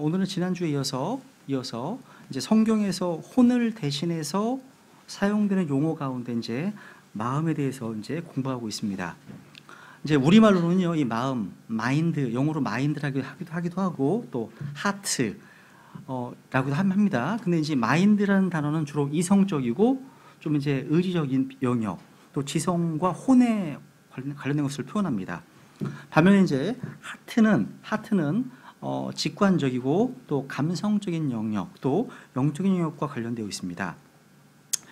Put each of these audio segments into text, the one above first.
오늘은 지난주에 이어서 이제 성경에서 혼을 대신해서 사용되는 용어 가운데 이제 마음에 대해서 이제 공부하고 있습니다. 이제 우리말로는요, 이 마음, 마인드, 영어로 마인드라고 하기도 하고 또 하트 라고도 합니다. 근데 이제 마인드라는 단어는 주로 이성적이고 좀 이제 의지적인 영역, 또 지성과 혼에 관련된 것을 표현합니다. 반면에 이제 하트는 직관적이고 또 감성적인 영역, 또 영적인 영역과 관련되어 있습니다.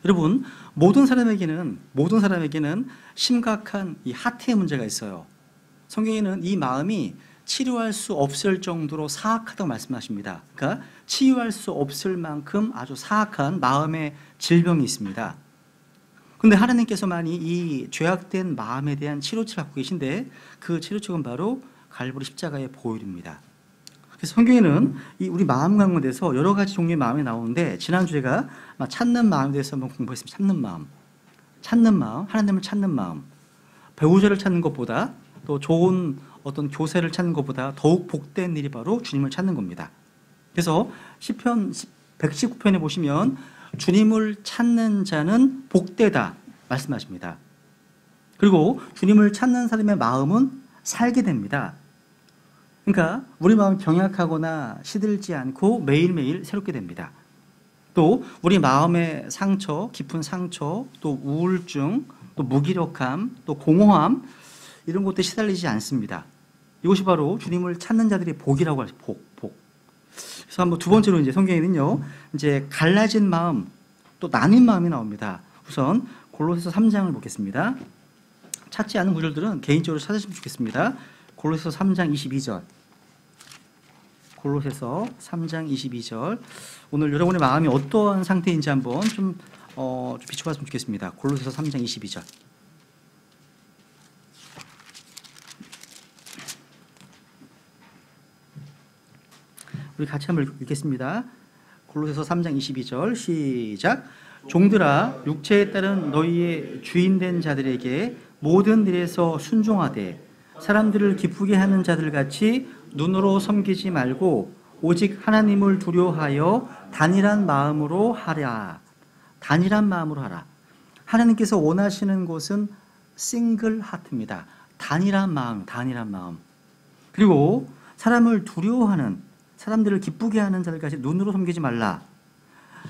여러분, 모든 사람에게는 심각한 이 하트의 문제가 있어요. 성경에는 이 마음이 치료할 수 없을 정도로 사악하다고 말씀하십니다. 그러니까 치유할 수 없을 만큼 아주 사악한 마음의 질병이 있습니다. 그런데 하나님께서만이 이 죄악된 마음에 대한 치료책을 갖고 계신데 그 치료책은 바로 갈보리 십자가의 보혈입니다. 그래서 성경에는 우리 마음 가운데서 여러 가지 종류의 마음이 나오는데, 지난주에가 찾는 마음에 대해서 한번 공부했습니다. 찾는 마음, 하나님을 찾는 마음, 배우자를 찾는 것보다 또 좋은 어떤 교세를 찾는 것보다 더욱 복된 일이 바로 주님을 찾는 겁니다. 그래서 시편 119편에 보시면 주님을 찾는 자는 복되다 말씀하십니다. 그리고 주님을 찾는 사람의 마음은 살게 됩니다. 그러니까 우리 마음이 병약하거나 시들지 않고 매일매일 새롭게 됩니다. 또 우리 마음의 상처, 깊은 상처, 또 우울증, 또 무기력함, 또 공허함, 이런 것들에 시달리지 않습니다. 이것이 바로 주님을 찾는 자들의 복이라고 하죠. 복. 그래서 한번 두 번째로 이제 성경에는요, 이제 갈라진 마음, 또 나뉜 마음이 나옵니다. 우선 골로새서 3장을 보겠습니다. 찾지 않은 구절들은 개인적으로 찾으시면 좋겠습니다. 골로새서 3장 22절. 골로새서 3장 22절. 오늘 여러분의 마음이 어떠한 상태인지 한번 좀 비춰봤으면 좋겠습니다. 골로새서 3장 22절. 우리 같이 한번 읽겠습니다. 골로새서 3장 22절 시작. 종들아, 육체에 따른 너희의 주인된 자들에게 모든 일에서 순종하되 사람들을 기쁘게 하는 자들같이 눈으로 섬기지 말고 오직 하나님을 두려워하여 단일한 마음으로 하라. 하나님께서 원하시는 것은 싱글 하트입니다. 단일한 마음. 그리고 사람을 두려워하는, 사람들을 기쁘게 하는 자들까지 눈으로 섬기지 말라.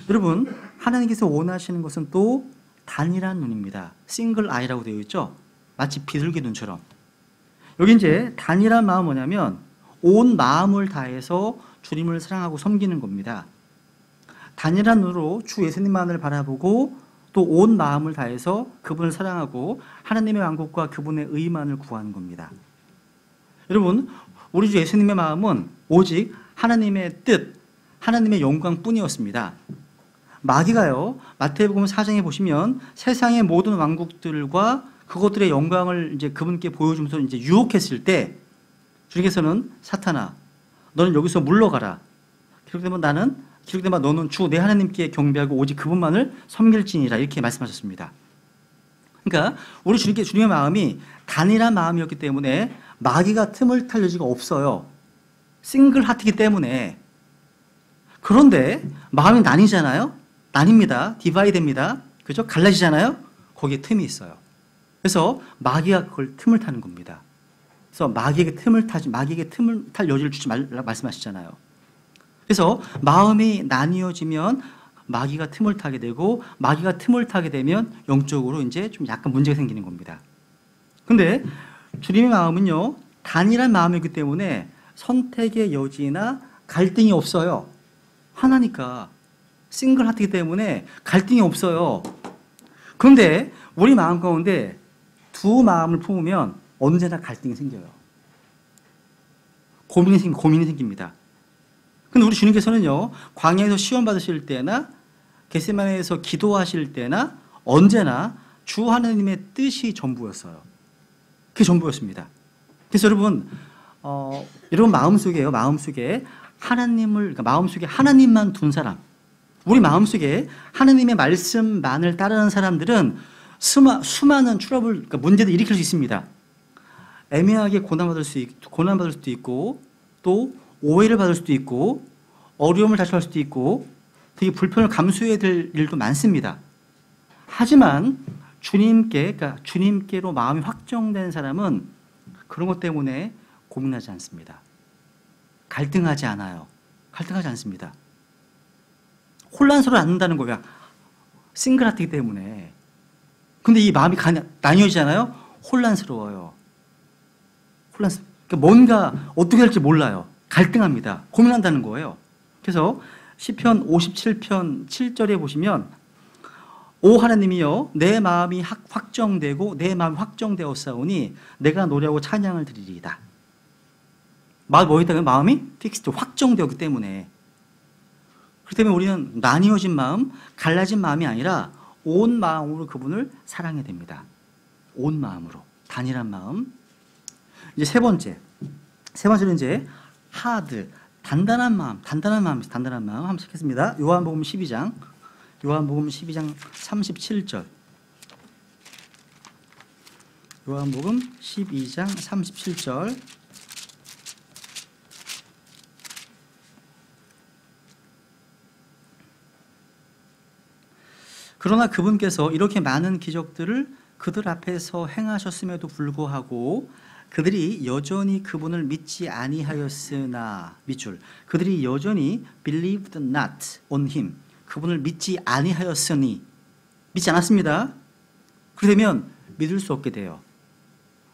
여러분, 하나님께서 원하시는 것은 또 단일한 눈입니다. 싱글 아이라고 되어 있죠. 마치 비둘기 눈처럼. 여기 이제 단일한 마음은 뭐냐면 온 마음을 다해서 주님을 사랑하고 섬기는 겁니다. 단일한 눈으로 주 예수님만을 바라보고 또 온 마음을 다해서 그분을 사랑하고 하나님의 왕국과 그분의 의만을 구하는 겁니다. 여러분, 우리 주 예수님의 마음은 오직 하나님의 뜻, 하나님의 영광뿐이었습니다. 마귀가요, 마태복음 4장에 보시면 세상의 모든 왕국들과 그것들의 영광을 이제 그분께 보여주면서 이제 유혹했을 때 주님께서는 사탄아, 너는 여기서 물러가라. 기록되면 너는 주 내 하나님께 경배하고 오직 그분만을 섬길지니라, 이렇게 말씀하셨습니다. 그러니까 우리 주님의 마음이 단일한 마음이었기 때문에 마귀가 틈을 탈 여지가 없어요. 싱글 하트이기 때문에. 그런데 마음이 나뉩니다. 디바이드입니다. 그죠? 갈라지잖아요. 거기에 틈이 있어요. 그래서 마귀가 그걸 틈을 타는 겁니다. 그래서 마귀에게 틈을 탈 여지를 주지 말라 말씀하시잖아요. 그래서 마음이 나뉘어지면 마귀가 틈을 타게 되고, 마귀가 틈을 타게 되면 영적으로 이제 좀 약간 문제가 생기는 겁니다. 근데 주님의 마음은요, 단일한 마음이기 때문에 선택의 여지나 갈등이 없어요. 하나니까 싱글 하트이기 때문에 갈등이 없어요. 그런데 우리 마음 가운데 두 마음을 품으면 언제나 갈등이 생겨요. 고민이 생깁니다. 근데 우리 주님께서는요, 광야에서 시험 받으실 때나 겟세마네에서 기도하실 때나 언제나 주 하나님의 뜻이 전부였어요. 그게 전부였습니다. 그래서 여러분, 마음속에 마음속에 하나님만 둔 사람, 우리 마음속에 하나님의 말씀만을 따르는 사람들은 수많은 트러블, 그러니까 문제를 일으킬 수 있습니다. 애매하게 고난받을 수도 있고, 또 오해를 받을 수도 있고, 어려움을 자초할 수도 있고 되게 불편을 감수해야 될 일도 많습니다. 하지만 그러니까 주님께로 마음이 확정된 사람은 그런 것 때문에 고민하지 않습니다. 갈등하지 않아요. 갈등하지 않습니다. 혼란스러워 않는다는 거야. 싱글하기 때문에. 근데 이 마음이 나뉘어지잖아요. 혼란스러워요. 그러니까 뭔가 어떻게 할지 몰라요. 갈등합니다. 고민한다는 거예요. 그래서 시편 57편 7절에 보시면 오 하나님이여 내 마음이 확정되고 내 마음이 확정되었사오니 내가 노래하고 찬양을 드리리이다. 마음이 픽스드 확정되었기 때문에. 그렇기 때문에 우리는 나뉘어진 마음, 갈라진 마음이 아니라 온 마음으로 그분을 사랑해야 됩니다. 온 마음으로 단일한 마음. 이제 세 번째는 이제 하드 단단한 마음 한번 시작했습니다. 요한복음 12장 37절. 요한복음 12장 37절. 그러나 그분께서 이렇게 많은 기적들을 그들 앞에서 행하셨음에도 불구하고 그들이 여전히 그분을 믿지 아니하였으나 그들이 여전히 believed not on him 그분을 믿지 아니하였으니 믿지 않았습니다. 그러면 믿을 수 없게 돼요.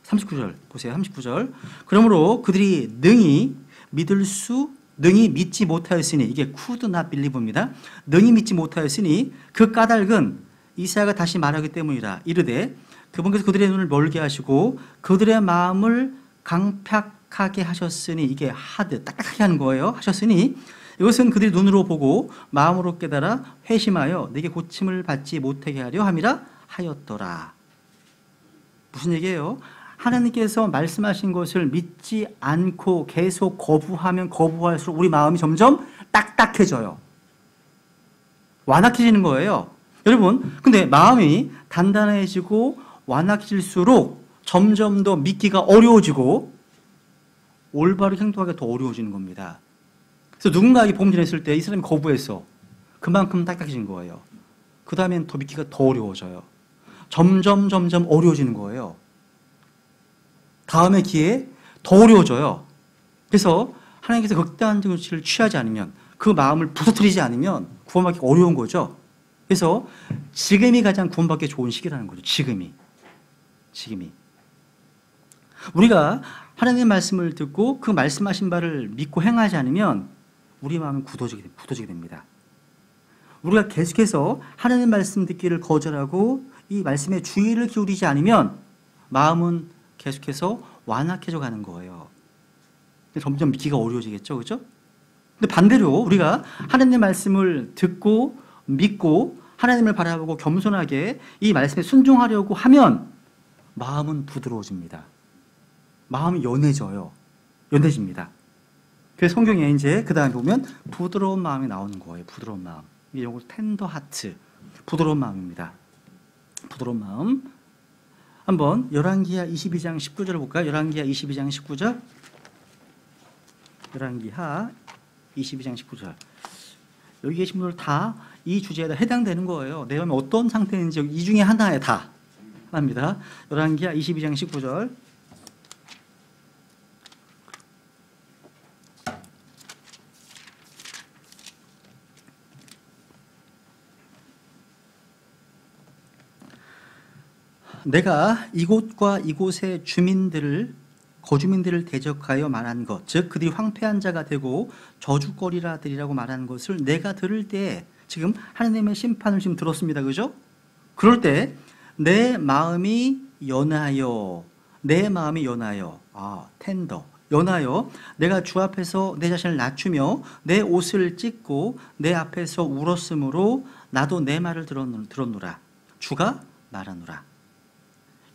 39절 보세요. 39절. 그러므로 그들이 능히 믿지 못하였으니 이게 could not believe입니다. 능히 믿지 못하였으니 그 까닭은 이사야가 다시 말하기 때문이라 이르되 그분께서 그들의 눈을 멀게 하시고 그들의 마음을 강팍하게 하셨으니 이게 hard 딱딱하게 하는 거예요. 하셨으니 이것은 그들이 눈으로 보고 마음으로 깨달아 회심하여 내게 고침을 받지 못하게 하려 함이라 하였더라. 무슨 얘기예요? 하나님께서 말씀하신 것을 믿지 않고 계속 거부하면 거부할수록 우리 마음이 점점 딱딱해져요. 완악해지는 거예요. 여러분, 근데 마음이 단단해지고 완악해질수록 점점 더 믿기가 어려워지고 올바르게 행동하기가 더 어려워지는 겁니다. 그래서 누군가에게 복음 전했을 때 이 사람이 거부했어. 그만큼 딱딱해진 거예요. 그 다음엔 더 믿기가 더 어려워져요. 점점 어려워지는 거예요. 다음에 기회에 더 어려워져요. 그래서 하나님께서 극단적인 조치를 취하지 않으면 그 마음을 부서뜨리지 않으면 구원받기 어려운 거죠. 그래서 지금이 가장 구원받기 좋은 시기라는 거죠. 지금이. 우리가 하나님의 말씀을 듣고 그 말씀하신 바를 믿고 행하지 않으면 우리 마음은 굳어지게 됩니다. 우리가 계속해서 하나님의 말씀 듣기를 거절하고 이 말씀에 주의를 기울이지 않으면 마음은 계속해서 완악해져 가는 거예요. 점점 믿기가 어려워지겠죠, 그렇죠? 근데 반대로 우리가 하나님의 말씀을 듣고 믿고 하나님을 바라보고 겸손하게 이 말씀에 순종하려고 하면 마음은 부드러워집니다. 마음이 연해집니다. 그래서 성경에 이제 그 다음에 보면 부드러운 마음이 나오는 거예요. 부드러운 마음. 이게 요거 텐더 하트. 부드러운 마음입니다. 부드러운 마음. 한번 열왕기하 22장 19절을 볼까요? 열왕기하 22장 19절. 열왕기하 22장 19절. 여기 계신 분들 다 이 주제에 해당되는 거예요. 내 마음이 어떤 상태인지 이 중에 하나에 다 합니다. 열왕기하 22장 19절. 내가 이곳과 이곳의 거주민들을 대적하여 말한 것, 즉 그들이 황폐한 자가 되고 저주거리라 되리라고 말한 것을 내가 들을 때 지금 하나님의 심판을 지금 들었습니다. 그죠? 그럴 때 내 마음이 연하여 텐더 연하여 내가 주 앞에서 내 자신을 낮추며 내 옷을 찢고 내 앞에서 울었으므로 나도 내 말을 들었노라. 주가 말하노라.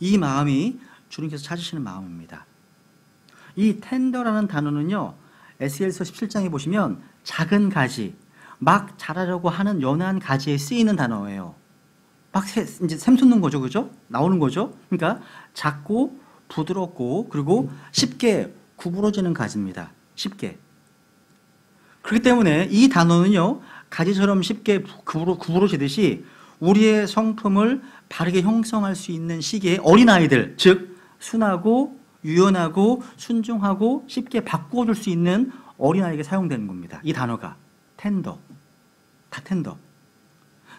이 마음이 주님께서 찾으시는 마음입니다. 이 텐더라는 단어는요, 에스겔서 17장에 보시면 작은 가지, 막 자라려고 하는 연한 가지에 쓰이는 단어예요. 막 이제 샘솟는 거죠, 그죠? 나오는 거죠. 그러니까 작고 부드럽고 그리고 쉽게 구부러지는 가지입니다. 쉽게. 그렇기 때문에 이 단어는요, 가지처럼 쉽게 구부러지듯이 우리의 성품을 바르게 형성할 수 있는 시기에 어린아이들, 즉 순하고 유연하고 순종하고 쉽게 바꿔줄 수 있는 어린아이에게 사용되는 겁니다. 이 단어가 텐더, 다 텐더.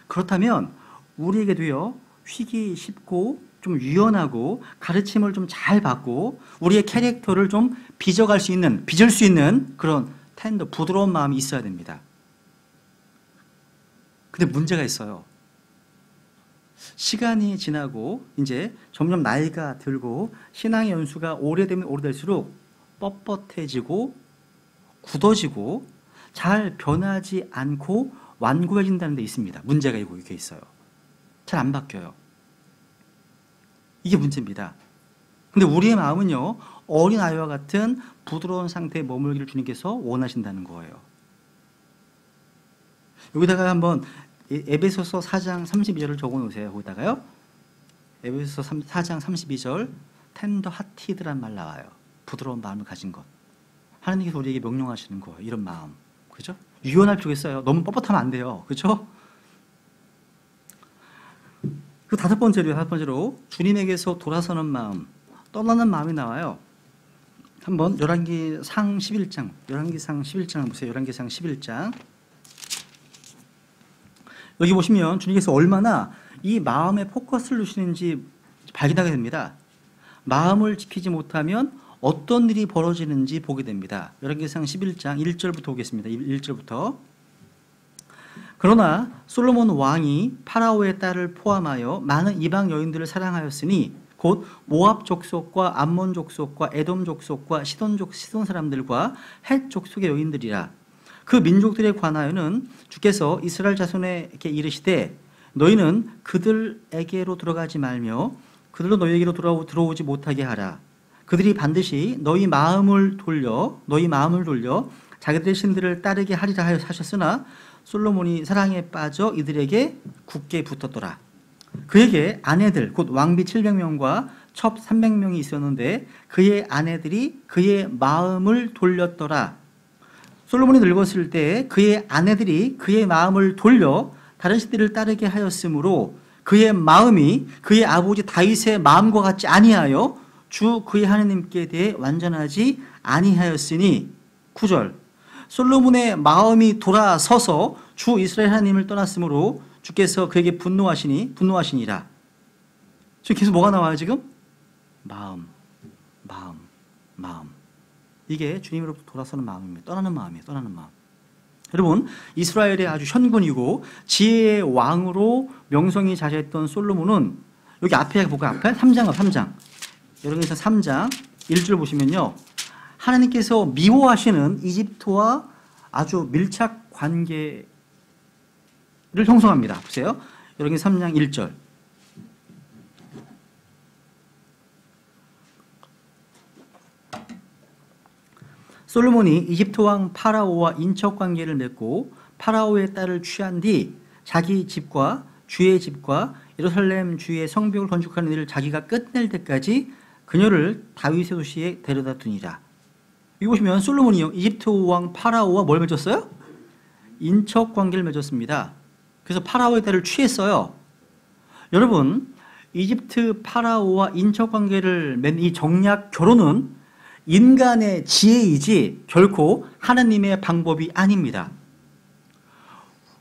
그렇다면 우리에게도요, 휘기 쉽고 좀 유연하고 가르침을 좀 잘 받고 우리의 캐릭터를 좀 빚을 수 있는 그런 텐더, 부드러운 마음이 있어야 됩니다. 근데 문제가 있어요. 시간이 지나고 이제 점점 나이가 들고 신앙의 연수가 오래되면 오래될수록 뻣뻣해지고 굳어지고 잘 변하지 않고 완고해진다는 데 있습니다. 문제가 이렇게 있어요. 잘 안 바뀌어요. 이게 문제입니다. 근데 우리의 마음은요, 어린아이와 같은 부드러운 상태에 머물기를 주님께서 원하신다는 거예요. 여기다가 한번 에베소서 4장 32절을 적어 놓으세요. 거기다가요. 에베소서 4장 32절 텐더 하티드란 말 나와요. 부드러운 마음을 가진 것. 하나님께서 우리에게 명령하시는 거예요. 이런 마음. 그죠? 유연할 필요가 있어요. 너무 뻣뻣하면 안 돼요. 그죠? 그 다섯 번째로 주님에게서 돌아서는 마음, 떠나는 마음이 나와요. 한번 열왕기상 11장 보세요. 열왕기상 11장. 여기 보시면 주님께서 얼마나 이 마음에 포커스를 두시는지 발견하게 됩니다. 마음을 지키지 못하면 어떤 일이 벌어지는지 보게 됩니다. 열왕기상 11장 1절부터 보겠습니다. 1절부터. 그러나 솔로몬 왕이 파라오의 딸을 포함하여 많은 이방 여인들을 사랑하였으니 곧 모압 족속과 암몬 족속과 에돔 족속과 시돈 사람들과 헷 족속의 여인들이라. 그 민족들에 관하여는 주께서 이스라엘 자손에게 이르시되 너희는 그들에게로 들어가지 말며 그들도 너희에게로 들어오지 못하게 하라. 그들이 반드시 너희 마음을 돌려 자기들의 신들을 따르게 하리라 하셨으나 솔로몬이 사랑에 빠져 이들에게 굳게 붙었더라. 그에게 아내들 곧 왕비 700명과 첩 300명이 있었는데 그의 아내들이 그의 마음을 돌렸더라. 솔로몬이 늙었을 때 그의 아내들이 그의 마음을 돌려 다른 신들을 따르게 하였으므로 그의 마음이 그의 아버지 다윗의 마음과 같지 아니하여 주 그의 하나님께 대해 완전하지 아니하였으니 9절 솔로몬의 마음이 돌아서서 주 이스라엘 하나님을 떠났으므로 주께서 그에게 분노하시니라. 지금 계속 뭐가 나와요 지금? 마음. 이게 주님으로부터 돌아서는 마음입니다. 떠나는 마음이에요. 여러분, 이스라엘의 아주 현군이고 지혜의 왕으로 명성이 자자했던 솔로몬은 여기 앞에 볼까요? 앞에 3장. 여러분께서 3장 1절 보시면요. 하나님께서 미워하시는 이집트와 아주 밀착 관계를 형성합니다. 보세요. 여러분 3장 1절. 솔로몬이 이집트 왕 파라오와 인척 관계를 맺고 파라오의 딸을 취한 뒤 자기 집과 주의 집과 예루살렘 주의 성벽을 건축하는 일을 자기가 끝낼 때까지 그녀를 다윗의 도시에 데려다 두니라. 여기 보시면 솔로몬이요 이집트 왕 파라오와 뭘 맺었어요? 인척 관계를 맺었습니다. 그래서 파라오의 딸을 취했어요. 여러분, 이집트 파라오와 인척 관계를 맺은 이 정략 결혼은 인간의 지혜이지 결코 하나님의 방법이 아닙니다.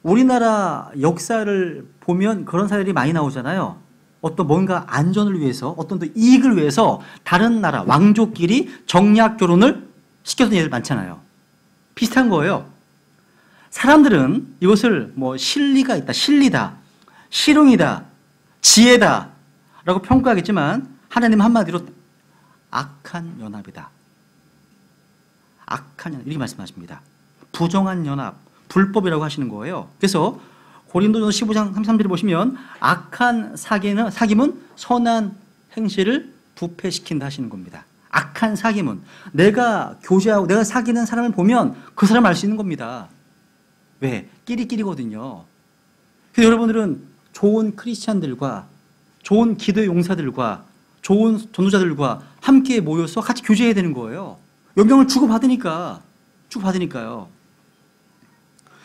우리나라 역사를 보면 그런 사례들이 많이 나오잖아요. 어떤 뭔가 안전을 위해서, 어떤 또 이익을 위해서 다른 나라 왕족끼리 정략 결혼을 시켰던 예들 많잖아요. 비슷한 거예요. 사람들은 이것을 뭐 실리가 있다, 실리다, 실용이다, 지혜다 라고 평가하겠지만 하나님은 한마디로 악한 연합이다. 악한 연합, 이렇게 말씀하십니다. 부정한 연합, 불법이라고 하시는 거예요. 그래서 고린도전서 15장 33절에 보시면 악한 사귐은 선한 행실을 부패시킨다 하시는 겁니다. 악한 사귐은 내가 교제하고 내가 사귀는 사람을 보면 그 사람을 알 수 있는 겁니다. 왜? 끼리끼리거든요. 그래서 여러분들은 좋은 크리스찬들과 좋은 기도의 용사들과 좋은 전도자들과 함께 모여서 같이 교제해야 되는 거예요. 영향을 주고받으니까요.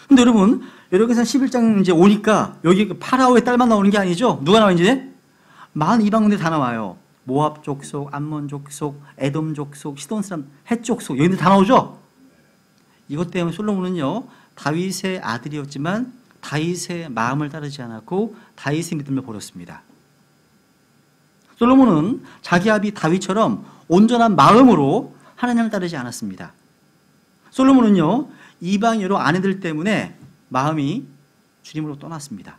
근데 여러분, 여러분께서 11장 이제 오니까 여기 파라오의 딸만 나오는 게 아니죠? 누가 나와 이제? 만 이방인들이 다 나와요. 모압 족속, 암몬 족속, 에돔 족속, 시돈 사람, 헷 족속, 여기들 다 나오죠? 이것 때문에 솔로몬은요, 다윗의 아들이었지만 다윗의 마음을 따르지 않았고 다윗의 믿음을 버렸습니다. 솔로몬은 자기 아비 다윗처럼 온전한 마음으로 하나님을 따르지 않았습니다. 솔로몬은요, 이방 여러 아내들 때문에 마음이 주님으로 떠났습니다.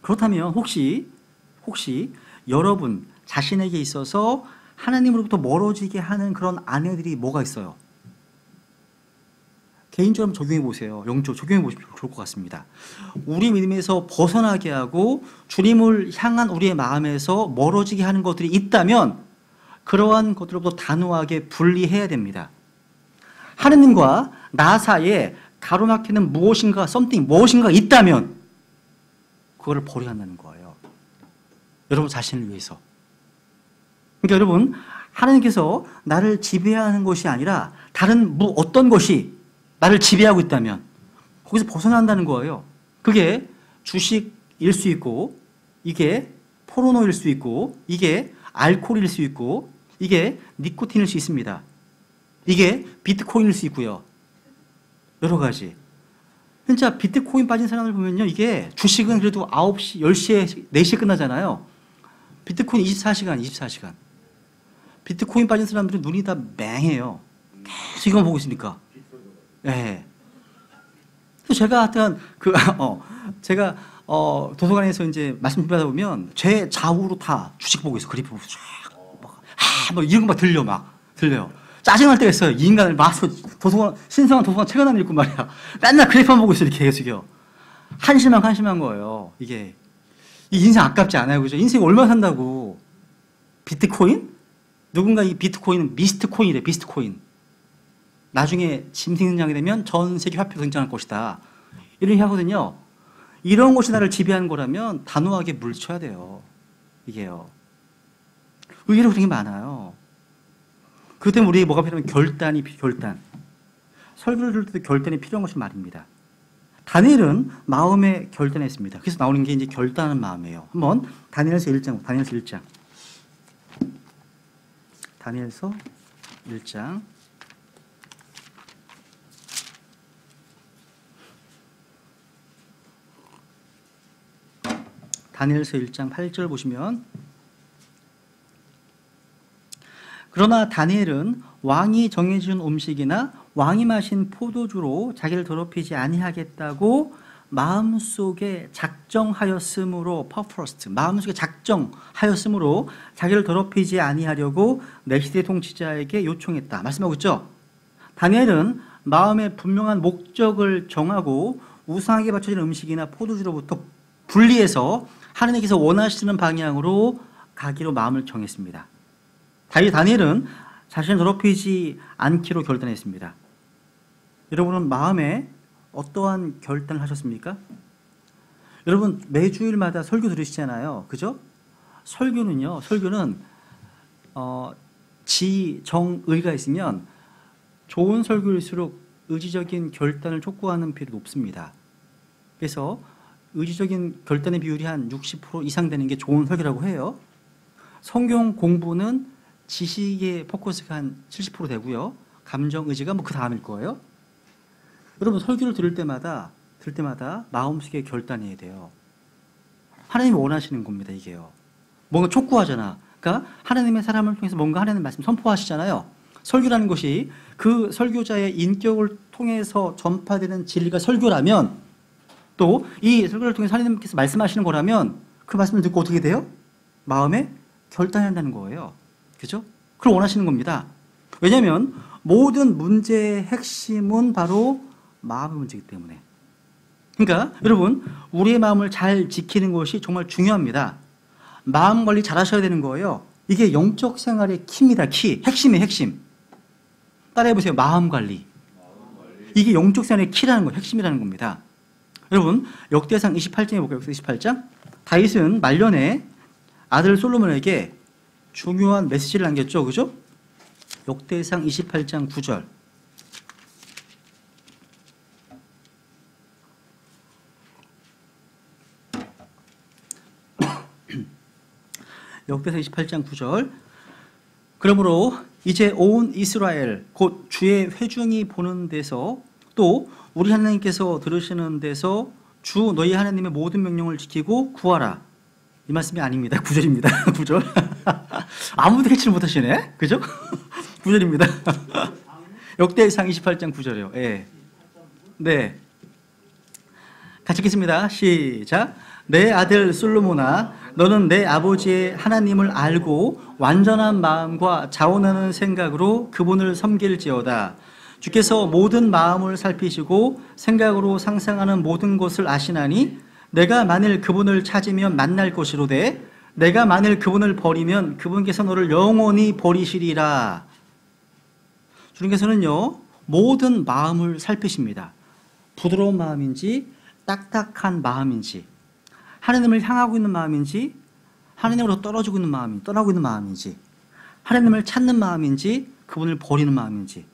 그렇다면 혹시 여러분 자신에게 있어서 하나님으로부터 멀어지게 하는 그런 아내들이 뭐가 있어요? 개인적으로 적용해 보세요. 영적으로 적용해 보시면 좋을 것 같습니다. 우리 믿음에서 벗어나게 하고 주님을 향한 우리의 마음에서 멀어지게 하는 것들이 있다면 그러한 것들로부터 단호하게 분리해야 됩니다. 하느님과 나 사이에 가로막히는 무엇인가 무엇인가 있다면 그거를 버려야 한다는 거예요. 여러분 자신을 위해서. 그러니까 여러분, 하나님께서 나를 지배하는 것이 아니라 다른 어떤 것이 나를 지배하고 있다면 거기서 벗어난다는 거예요. 그게 주식일 수 있고, 이게 포르노일 수 있고, 이게 알코올일 수 있고, 이게 니코틴일 수 있습니다. 이게 비트코인일 수 있고요. 여러 가지. 진짜 비트코인 빠진 사람을 보면요, 이게 주식은 그래도 9시, 10시에, 4시에 끝나잖아요. 비트코인 24시간. 비트코인 빠진 사람들은 눈이 다 맹해요. 계속 이거 보고 있으니까. 네. 제가 하여튼 제가 도서관에서 이제 말씀 준비하다 보면 제 좌우로 다 주식 보고 있어. 그래프 보고 막 이런 거 막 들려요. 짜증날 때가 있어요. 이 인간을 막 신성한 도서관 책 하나 읽고 말이야. 맨날 그래프만 보고 있어. 이렇게 계속요. 한심한 거예요. 이게 이 인생 아깝지 않아요, 그죠? 인생 얼마 산다고? 비트코인? 누군가 이 비트코인은 미스트코인이래. 미스트코인. 나중에 짐승장이 되면 전 세계 화폐로 등장할 것이다. 이렇게 하거든요. 이런 것이 나를 지배하는 거라면 단호하게 물리쳐야 돼요. 이게요. 의외로 그런 게 많아요. 그 때문에 우리에게 뭐가 필요하면 결단. 설교를 들을 때도 결단이 필요한 것이 말입니다. 다니엘은 마음에 결단했습니다. 그래서 나오는 게 이제 결단하는 마음이에요. 한번 다니엘서 1장. 다니엘서 1장. 다니엘서 1장 8절 보시면, 그러나 다니엘은 왕이 정해준 음식이나 왕이 마신 포도주로 자기를 더럽히지 아니하겠다고 마음속에 작정하였으므로 자기를 더럽히지 아니하려고 내 시대 통치자에게 요청했다. 말씀하고 있죠. 다니엘은 마음의 분명한 목적을 정하고 우상에게 바쳐진 음식이나 포도주로부터 분리해서 하나님께서 원하시는 방향으로 가기로 마음을 정했습니다. 다니엘은 자신을 더럽히지 않기로 결단했습니다. 여러분은 마음에 어떠한 결단을 하셨습니까? 여러분 매주일마다 설교 들으시잖아요. 그죠? 설교는 지, 정, 의가 있으면 좋은 설교일수록 의지적인 결단을 촉구하는 비율이 높습니다. 그래서 의지적인 결단의 비율이 한 60% 이상 되는 게 좋은 설교라고 해요. 성경 공부는 지식의 포커스가 한 70% 되고요. 감정, 의지가 그 다음일 거예요. 여러분 설교를 들을 때마다 마음속에 결단해야 돼요. 하나님이 원하시는 겁니다. 이게요. 뭔가 촉구하잖아. 그러니까 하나님의 사람을 통해서 뭔가 하나님의 말씀 선포하시잖아요. 설교라는 것이 그 설교자의 인격을 통해서 전파되는 진리가 설교라면, 또 이 설교를 통해서 하나님께서 말씀하시는 거라면 그 말씀을 듣고 어떻게 돼요? 마음에 결단한다는 거예요. 그죠? 그걸 원하시는 겁니다. 왜냐하면 모든 문제의 핵심은 바로 마음의 문제이기 때문에. 그러니까 여러분 우리의 마음을 잘 지키는 것이 정말 중요합니다. 마음 관리 잘 하셔야 되는 거예요. 이게 영적 생활의 키입니다. 핵심이에요. 핵심. 따라해보세요. 마음 관리. 이게 영적 생활의 키라는 거예요. 핵심이라는 겁니다. 여러분 역대상 28장에 볼까요? 역대 28장. 다윗은 말년에 아들 솔로몬에게 중요한 메시지를 남겼죠. 그죠? 역대상 28장 9절. 역대상 28장 9절. 그러므로 이제 온 이스라엘 곧 주의 회중이 보는 데서 또 우리 하나님께서 들으시는 데서 주 너희 하나님의 모든 명령을 지키고 구하라. 이 말씀이 아닙니다. 9절입니다. 9절. 아무도 캐치를 못하시네. 그죠? 9절입니다. 역대상 28장 9절이요. 예. 네. 같이 읽겠습니다. 시작. 내 아들 솔로몬아, 너는 내 아버지의 하나님을 알고 완전한 마음과 자원하는 생각으로 그분을 섬길지어다. 주께서 모든 마음을 살피시고 생각으로 상상하는 모든 것을 아시나니 내가 만일 그분을 찾으면 만날 것이로되 내가 만일 그분을 버리면 그분께서 너를 영원히 버리시리라. 주님께서는요, 모든 마음을 살피십니다. 부드러운 마음인지 딱딱한 마음인지, 하나님을 향하고 있는 마음인지, 하나님으로 떨어지고 있는 마음인지, 떠나고 있는 마음인지, 하나님을 찾는 마음인지, 그분을 버리는 마음인지.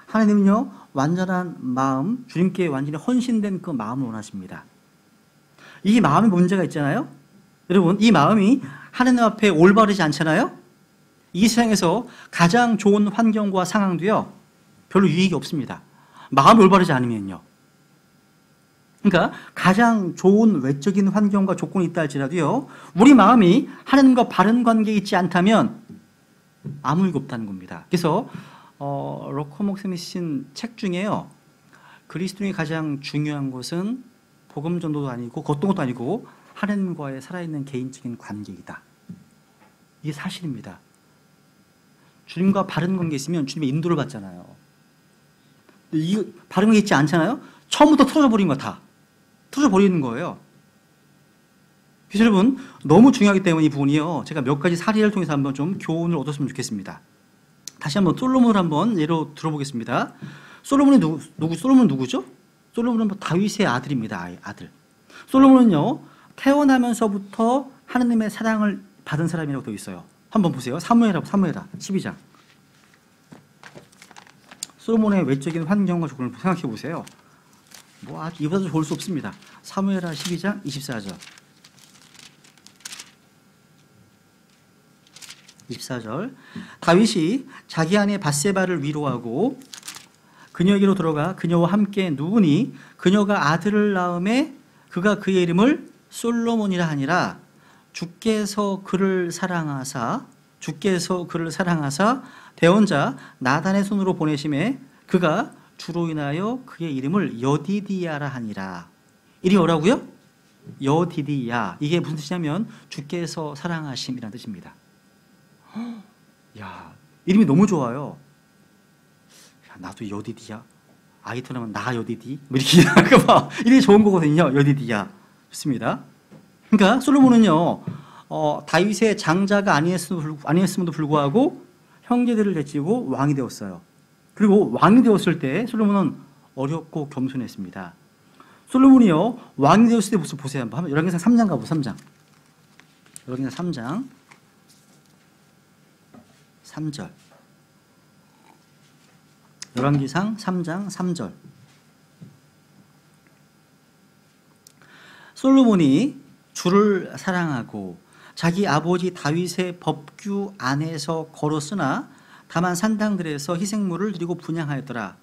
하나님은요, 완전한 마음, 주님께 완전히 헌신된 그 마음을 원하십니다. 이 마음에 문제가 있잖아요. 여러분, 이 마음이 하나님 앞에 올바르지 않잖아요. 이 세상에서 가장 좋은 환경과 상황도요, 별로 유익이 없습니다. 마음이 올바르지 않으면요. 그러니까 가장 좋은 외적인 환경과 조건이 있다 할지라도요, 우리 마음이 하나님과 바른 관계에 있지 않다면 아무 일이 없다는 겁니다. 그래서 로커 목사님이 쓰신 책 중에요, 그리스도인이 가장 중요한 것은 복음 전도도 아니고 어떤 것도 아니고 하나님과의 살아있는 개인적인 관계이다. 이게 사실입니다. 주님과 바른 관계에 있으면 주님의 인도를 받잖아요. 이 바른 관계에 있지 않잖아요. 처음부터 틀어져 버린 거 다. 틀어져 버리는 거예요. 그래서 여러분, 너무 중요하기 때문에 이 부분이요, 제가 몇 가지 사례를 통해서 한번 좀 교훈을 얻었으면 좋겠습니다. 다시 한번 솔로몬을 한번 예로 들어보겠습니다. 솔로몬은 솔로몬은 누구죠? 솔로몬은 다윗의 아들입니다. 아들. 솔로몬은요, 태어나면서부터 하나님의 사랑을 받은 사람이라고 되어 있어요. 한번 보세요. 사무엘하 12장. 솔로몬의 외적인 환경과 조건을 생각해 보세요. 뭐 아주 이보다 좋을 수 없습니다. 사무엘하 12장 24절. 24절. 다윗이 자기 아내 밧세바를 위로하고 그녀에게로 들어가 그녀와 함께 누우니 그녀가 아들을 낳음에 그가 그의 이름을 솔로몬이라 하니라. 주께서 그를 사랑하사 대언자 나단의 손으로 보내심에 그가 주로 인하여 그의 이름을 여디디야라 하니라. 이름이 뭐라고요? 여디디야. 이게 무슨 뜻이냐면 주께서 사랑하심이라는 뜻입니다. 야, 이름이 너무 좋아요. 야, 나도 여디디야. 아이 태어나면 나 여디디. 뭐 이렇게 이름이 좋은 거거든요. 여디디야. 좋습니다. 그러니까 솔로몬은요, 다윗의 장자가 아니었음에도 불구하고 형제들을 제치고 왕이 되었어요. 그리고 왕이 되었을 때 솔로몬은 어렵고 겸손했습니다. 솔로몬이요, 왕이 되었을 때 모습 보세요. 한번 열왕기상 3장 가보세요. 3장. 열왕기상 3장 3절. 열왕기상 3장 3절. 솔로몬이 주를 사랑하고 자기 아버지 다윗의 법규 안에서 걸었으나 다만 산당들에서 희생물을 드리고 분향하였더라.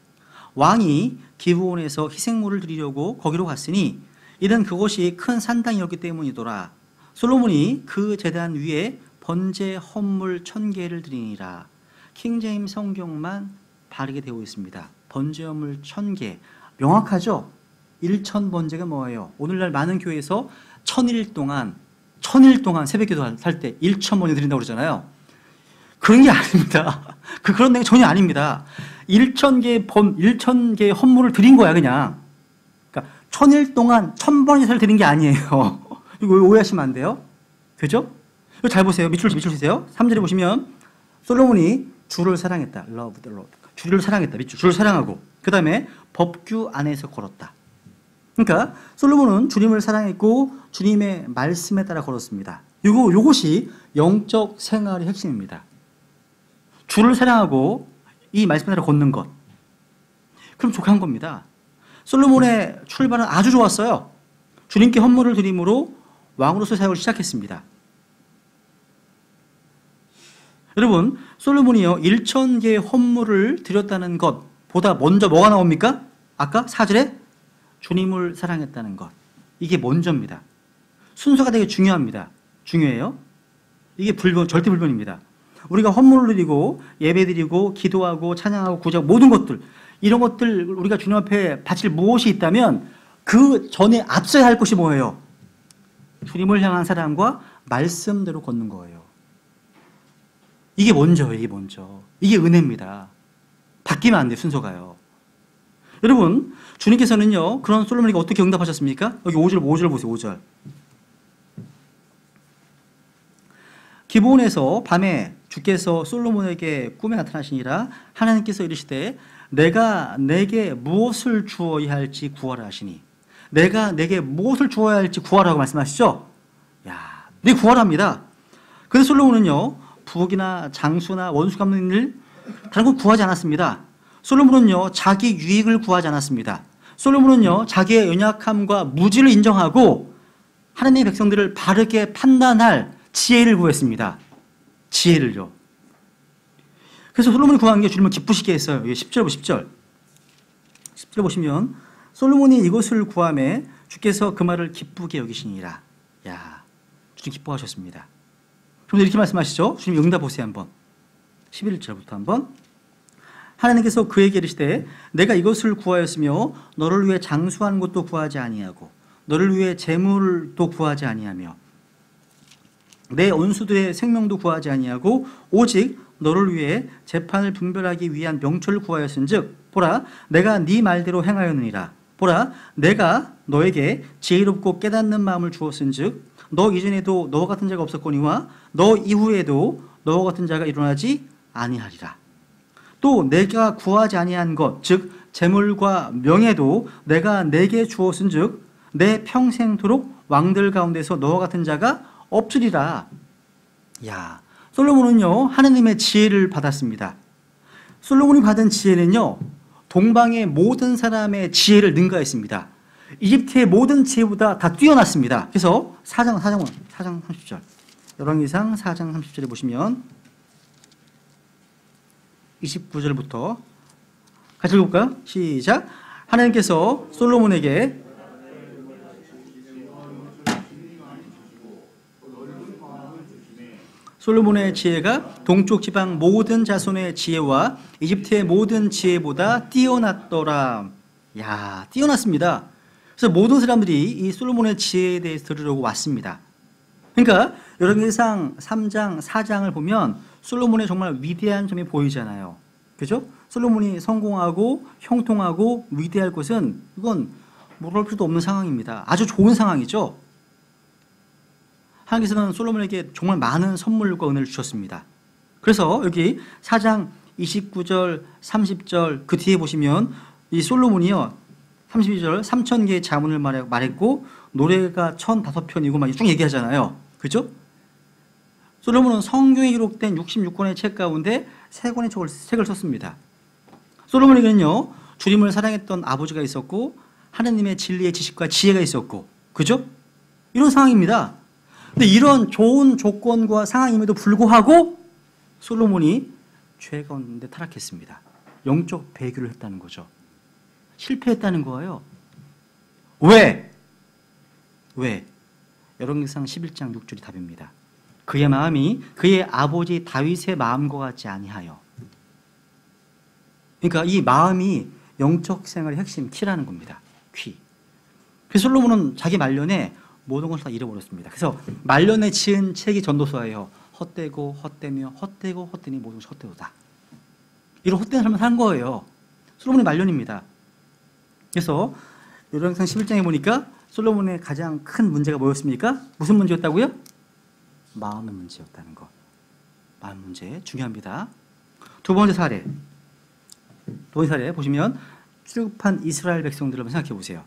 왕이 기브온에서 희생물을 드리려고 거기로 갔으니 이는 그곳이 큰 산당이었기 때문이더라. 솔로몬이 그 제단 위에 번제 헌물 1000개를 드리니라. 킹제임스 성경만 바르게 되어 있습니다. 번제 헌물 1000개. 명확하죠? 1000번제가 뭐예요? 오늘날 많은 교회에서 1000일 동안 새벽기도 할 때 1000번제 드린다고 그러잖아요. 그런 게 아닙니다. 그런 내용 전혀 아닙니다. 1000개 헌물을 드린 거야, 그냥. 그러니까 1000일 동안 1000번제를 드린 게 아니에요. 이거 오해하시면 안 돼요. 그죠? 이거 잘 보세요. 밑줄 치세요. 3절에 보시면 솔로몬이 주를 사랑했다. Love the Lord. 주를 사랑했다. 주를 사랑하고 그 다음에 법규 안에서 걸었다. 그러니까 솔로몬은 주님을 사랑했고 주님의 말씀에 따라 걸었습니다. 요것이 영적 생활의 핵심입니다. 주를 사랑하고 이 말씀에 따라 걷는 것. 그럼 족한 겁니다. 솔로몬의 출발은 아주 좋았어요. 주님께 헌물을 드림으로 왕으로서 사역을 시작했습니다. 여러분, 솔로몬이요 1,000개의 헌물을 드렸다는 것보다 먼저 뭐가 나옵니까? 아까 4절에 주님을 사랑했다는 것. 이게 먼저입니다. 순서가 되게 중요합니다. 중요해요. 이게 절대 불변입니다. 우리가 헌물을 드리고 예배드리고 기도하고 찬양하고 구제하고 모든 것들, 이런 것들 우리가 주님 앞에 바칠 무엇이 있다면 그 전에 앞서야 할 것이 뭐예요? 주님을 향한 사랑과 말씀대로 걷는 거예요. 이게 먼저예요. 이게 먼저. 이게 은혜입니다. 바뀌면 안 돼요. 순서가요. 여러분, 주님께서는요 그런 솔로몬에게 어떻게 응답하셨습니까? 여기 5절 보세요. 5절. 기브온에서 밤에 주께서 솔로몬에게 꿈에 나타나시니라. 하나님께서 이르시되 내가 내게 무엇을 주어야 할지 구하라 하시니. 내가 내게 무엇을 주어야 할지 구하라고 말씀하시죠. 야, 네 구하랍니다. 그래서 솔로몬은요 부엌이나 장수나 원수 갚는 일 다른 거 구하지 않았습니다. 솔로몬은요 자기 유익을 구하지 않았습니다. 솔로몬은요 자기의 연약함과 무지를 인정하고 하나님의 백성들을 바르게 판단할 지혜를 구했습니다. 지혜를요. 그래서 솔로몬이 구한 게 주님을 기쁘시게 했어요. 10절 10절 보시면 솔로몬이 이것을 구하매 주께서 그 말을 기쁘게 여기시니라. 야, 주님 기뻐하셨습니다. 그럼 이렇게 말씀하시죠. 주님 응답 보세요 한번. 11절부터 한번. 하나님께서 그에게 이르시되 내가 이것을 구하였으며 너를 위해 장수한 것도 구하지 아니하고 너를 위해 재물도 구하지 아니하며 내 원수들의 생명도 구하지 아니하고 오직 너를 위해 재판을 분별하기 위한 명철을 구하였은즉 보라 내가 네 말대로 행하였느니라. 보라 내가 너에게 지혜롭고 깨닫는 마음을 주었은즉 너 이전에도 너와 같은 자가 없었거니와 너 이후에도 너와 같은 자가 일어나지 아니하리라. 또 내가 구하지 아니한 것 즉 재물과 명예도 내가 내게 주었은즉 내 평생토록 왕들 가운데서 너와 같은 자가 없으리라. 야, 솔로몬은요 하나님의 지혜를 받았습니다. 솔로몬이 받은 지혜는요 동방의 모든 사람의 지혜를 능가했습니다. 이집트의 모든 지혜보다 다 뛰어났습니다. 그래서 4장 30절 열왕기상 4장 30절에 보시면 29절부터 같이 읽어볼까요? 시작. 하나님께서 솔로몬에게 솔로몬의 지혜가 동쪽 지방 모든 자손의 지혜와 이집트의 모든 지혜보다 뛰어났더라. 야, 뛰어났습니다. 그래서 모든 사람들이 이 솔로몬의 지혜에 대해서 들으려고 왔습니다. 그러니까 열왕기상 3장, 4장을 보면 솔로몬의 정말 위대한 점이 보이잖아요. 그죠? 솔로몬이 성공하고 형통하고 위대할 것은 이건 물을 필요도 없는 상황입니다. 아주 좋은 상황이죠. 하나님께서는 솔로몬에게 정말 많은 선물과 은혜를 주셨습니다. 그래서 여기 4장 29절, 30절 그 뒤에 보시면 이 솔로몬이요 32절 3,000개의 자문을 말했고 노래가 1,005편이고 막 쭉 얘기하잖아요. 그죠? 솔로몬은 성경에 기록된 66권의 책 가운데 3권의 책을 썼습니다. 솔로몬에게는요 주님을 사랑했던 아버지가 있었고 하나님의 진리의 지식과 지혜가 있었고 그죠? 이런 상황입니다. 근데 이런 좋은 조건과 상황임에도 불구하고 솔로몬이 죄 가운데 타락했습니다. 영적 배교를 했다는 거죠. 실패했다는 거예요. 왜? 열왕기상 11장 6절이 답입니다. 그의 마음이 그의 아버지 다윗의 마음과 같지 아니하여. 그러니까 이 마음이 영적 생활의 핵심 키라는 겁니다. 키. 그래서 솔로몬은 자기 말년에 모든 것을 다 잃어버렸습니다. 그래서 말년에 지은 책이 전도서예요. 헛되고 헛되며 헛되고 헛되니 모든 것이 헛되도다. 이런 헛된 삶을 산 거예요. 솔로몬의 말년입니다. 그래서 열왕기상 11장에 보니까 솔로몬의 가장 큰 문제가 뭐였습니까? 무슨 문제였다고요? 마음의 문제였다는 것. 마음 문제 중요합니다. 두 번째 사례 보시면 출애굽한 이스라엘 백성들을 한번 생각해 보세요.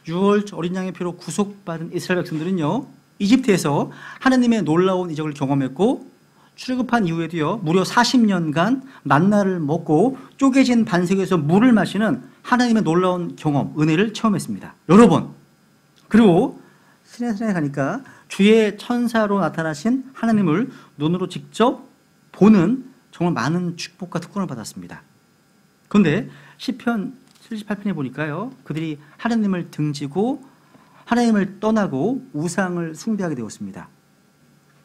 6월 어린 양의 피로 구속받은 이스라엘 백성들은요 이집트에서 하나님의 놀라운 이적을 경험했고 출애굽한 이후에도요 무려 40년간 만나를 먹고 쪼개진 반석에서 물을 마시는 하나님의 놀라운 경험, 은혜를 체험했습니다. 여러 번. 그리고 시내산에 가니까 주의 천사로 나타나신 하나님을 눈으로 직접 보는 정말 많은 축복과 특권을 받았습니다. 그런데 시편 78편에 보니까요, 그들이 하나님을 등지고 하나님을 떠나고 우상을 숭배하게 되었습니다.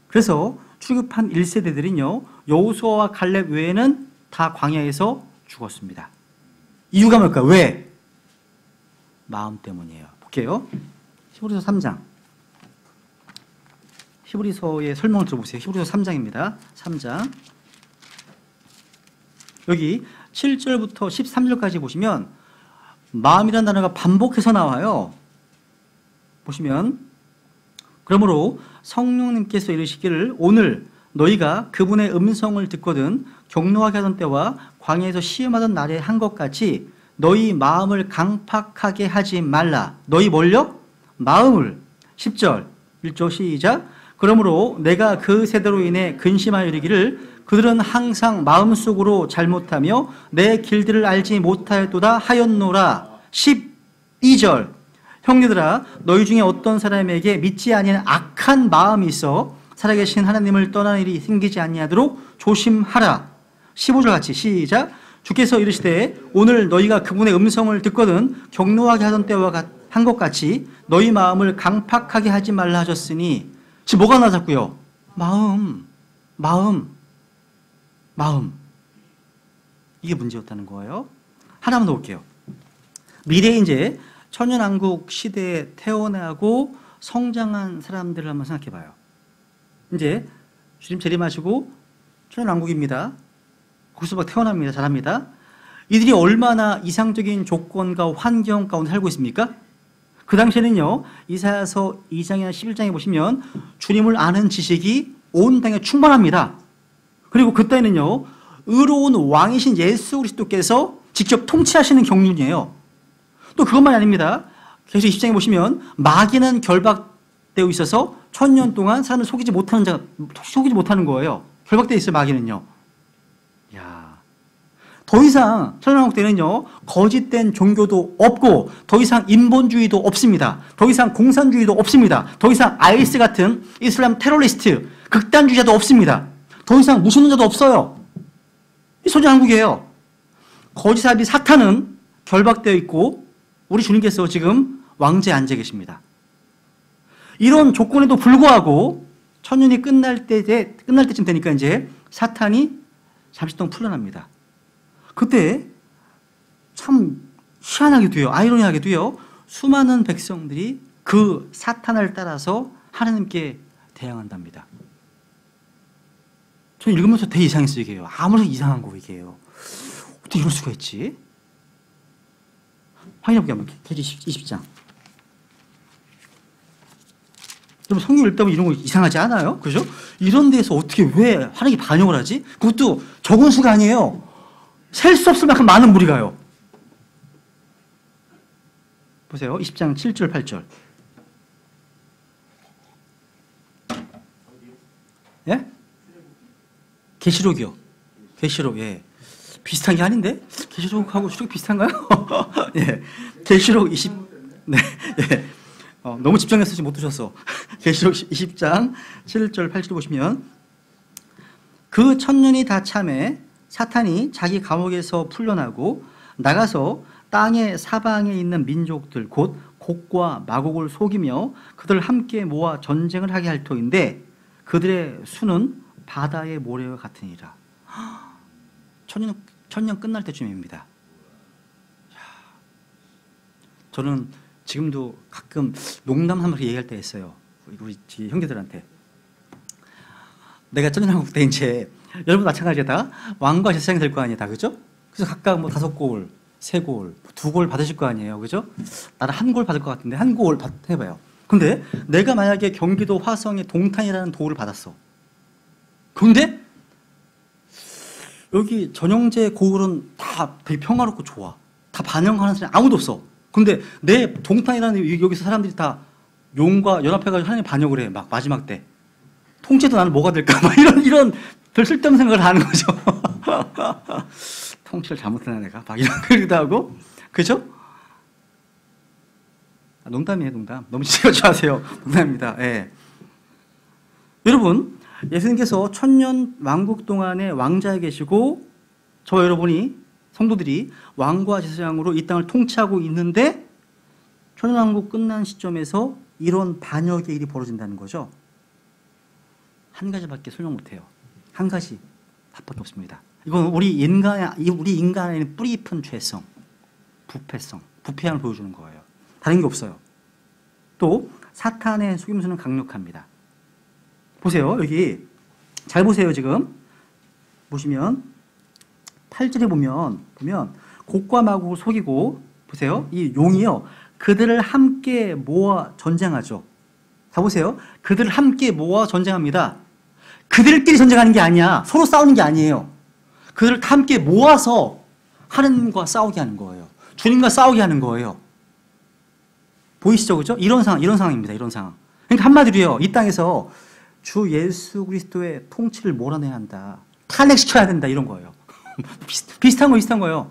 그래서 출애굽한 1세대들은요 여호수아와 갈렙 외에는 다 광야에서 죽었습니다. 이유가 뭘까? 왜? 마음 때문이에요. 볼게요. 히브리서 3장. 히브리서의 설명을 들어보세요. 히브리서 3장입니다. 3장. 여기 7절부터 13절까지 보시면 마음이라는 단어가 반복해서 나와요. 보시면 그러므로 성령님께서 이르시기를 오늘 너희가 그분의 음성을 듣거든 격노하게 하던 때와 광야에서 시험하던 날에 한 것 같이 너희 마음을 강팍하게 하지 말라. 너희 뭘요? 마음을. 10절 1조 시작. 그러므로 내가 그 세대로 인해 근심하여 이르기를 그들은 항상 마음속으로 잘못하며 내 길들을 알지 못하였도다 하였노라. 12절 형제들아 너희 중에 어떤 사람에게 믿지 아니하는 악한 마음이 있어 살아계신 하나님을 떠나는 일이 생기지 아니하도록 조심하라. 15절 같이 시작. 주께서 이르시되 오늘 너희가 그분의 음성을 듣거든 격노하게 하던 때와 한 것 같이 너희 마음을 강팍하게 하지 말라 하셨으니 지금 뭐가 나왔고요? 마음. 이게 문제였다는 거예요. 하나만 더 볼게요. 미래에 이제 천연왕국 시대에 태어나고 성장한 사람들을 한번 생각해 봐요. 이제 주님 재림하시고 천연왕국입니다. 거기서 막 태어납니다. 자랍니다. 이들이 얼마나 이상적인 조건과 환경 가운데 살고 있습니까? 그 당시에는요, 이사야서 2장이나 11장에 보시면 주님을 아는 지식이 온 땅에 충만합니다. 그리고 그때는요, 의로운 왕이신 예수 그리스도께서 직접 통치하시는 경륜이에요. 또 그것만이 아닙니다. 계속 20장에 보시면 마귀는 결박되어 있어서 1000년 동안 사람을 속이지 못하는 거예요. 결박되어 있어요, 마귀는요. 더 이상 천연왕국 때는요 거짓된 종교도 없고 더 이상 인본주의도 없습니다. 더 이상 공산주의도 없습니다. 더 이상 IS 같은 이슬람 테러리스트 극단주의자도 없습니다. 더 이상 무신론자도 없어요. 이 천연왕국이에요. 거짓사비 사탄은 결박되어 있고 우리 주님께서 지금 왕좌에 앉아 계십니다. 이런 조건에도 불구하고 천년이 끝날 때쯤 되니까 이제 사탄이 잠시 동안 풀려납니다. 그때 참 희한하게도요, 아이러니하게도요, 수많은 백성들이 그 사탄을 따라서 하나님께 대항한답니다. 저는 읽으면서 되게 이상했어요, 이게요. 아무리 이상한 거, 이게요. 어떻게 이럴 수가 있지? 확인해볼게요, 한번. 계시 20장. 여러분, 성경 읽다 보면 이런 거 이상하지 않아요? 그죠? 이런 데서 어떻게 왜 하나님이 반영을 하지? 그것도 적은 수가 아니에요. 셀 수 없을 만큼 많은 무리 가요. 보세요. 20장 7절 8절. 예? 계시록이요. 계시록. 예. 비슷한 게 아닌데? 계시록하고 출애굽 비슷한가요? 예. 계시록 20. 네. 예. 너무 집중해서 지금 못 드셨어. 계시록 20장 7절 8절 보시면 그 천년이 다 참에 사탄이 자기 감옥에서 풀려나고 나가서 땅의 사방에 있는 민족들 곧 곡과 마곡을 속이며 그들을 함께 모아 전쟁을 하게 할 터인데 그들의 수는 바다의 모래와 같으니라. 천년 끝날 때쯤입니다. 저는 지금도 가끔 농담 한 마디 얘기할 때 있어요. 우리 형제들한테. 내가 천년왕국 때 이제 여러분 마찬가지다. 왕과 제사장이 될 거 아니에요, 다 그죠? 그래서 각각 뭐 5골, 3골, 2골 받으실 거 아니에요, 그죠? 나는 1골 받을 것 같은데 1골 해봐요. 근데 내가 만약에 경기도 화성의 동탄이라는 도를 받았어. 근데 여기 전영재 고을은 다 되게 평화롭고 좋아. 다 반영하는 사람이 아무도 없어. 근데 내 동탄이라는 여기서 사람들이 다 용과 연합해가지고 하나님 반역을 해. 막 마지막 때. 통째도 나는 뭐가 될까? 막 이런 별 쓸데없는 생각을 하는 거죠. 통치를 잘못했나 내가? 막 이런 그러기도 하고. 그죠? 농담이에요, 농담. 너무 찍어지 마세요. 농담입니다. 예. 여러분, 예수님께서 천년 왕국 동안에 왕자에 계시고 저 여러분이 성도들이 왕과 제사장으로 이 땅을 통치하고 있는데 천년 왕국 끝난 시점에서 이런 반역의 일이 벌어진다는 거죠. 한 가지밖에 설명 못해요. 한 가지 답밖에 없습니다. 이건 우리 인간의 뿌리 깊은 죄성, 부패성, 부패함을 보여주는 거예요. 다른 게 없어요. 또 사탄의 속임수는 강력합니다. 보세요. 여기 잘 보세요. 지금 보시면 8절에 보면 곡과 마곡을 속이고 보세요. 이 용이요. 그들을 함께 모아 전쟁하죠. 자 보세요. 그들을 함께 모아 전쟁합니다. 그들끼리 전쟁하는 게 아니야. 서로 싸우는 게 아니에요. 그들을 다 함께 모아서 하나님과 싸우게 하는 거예요. 주님과 싸우게 하는 거예요. 보이시죠? 그죠? 이런 상황입니다. 이런 상황. 그러니까 한마디로요. 이 땅에서 주 예수 그리스도의 통치를 몰아내야 한다. 탄핵시켜야 된다. 이런 거예요. 비슷한 거예요.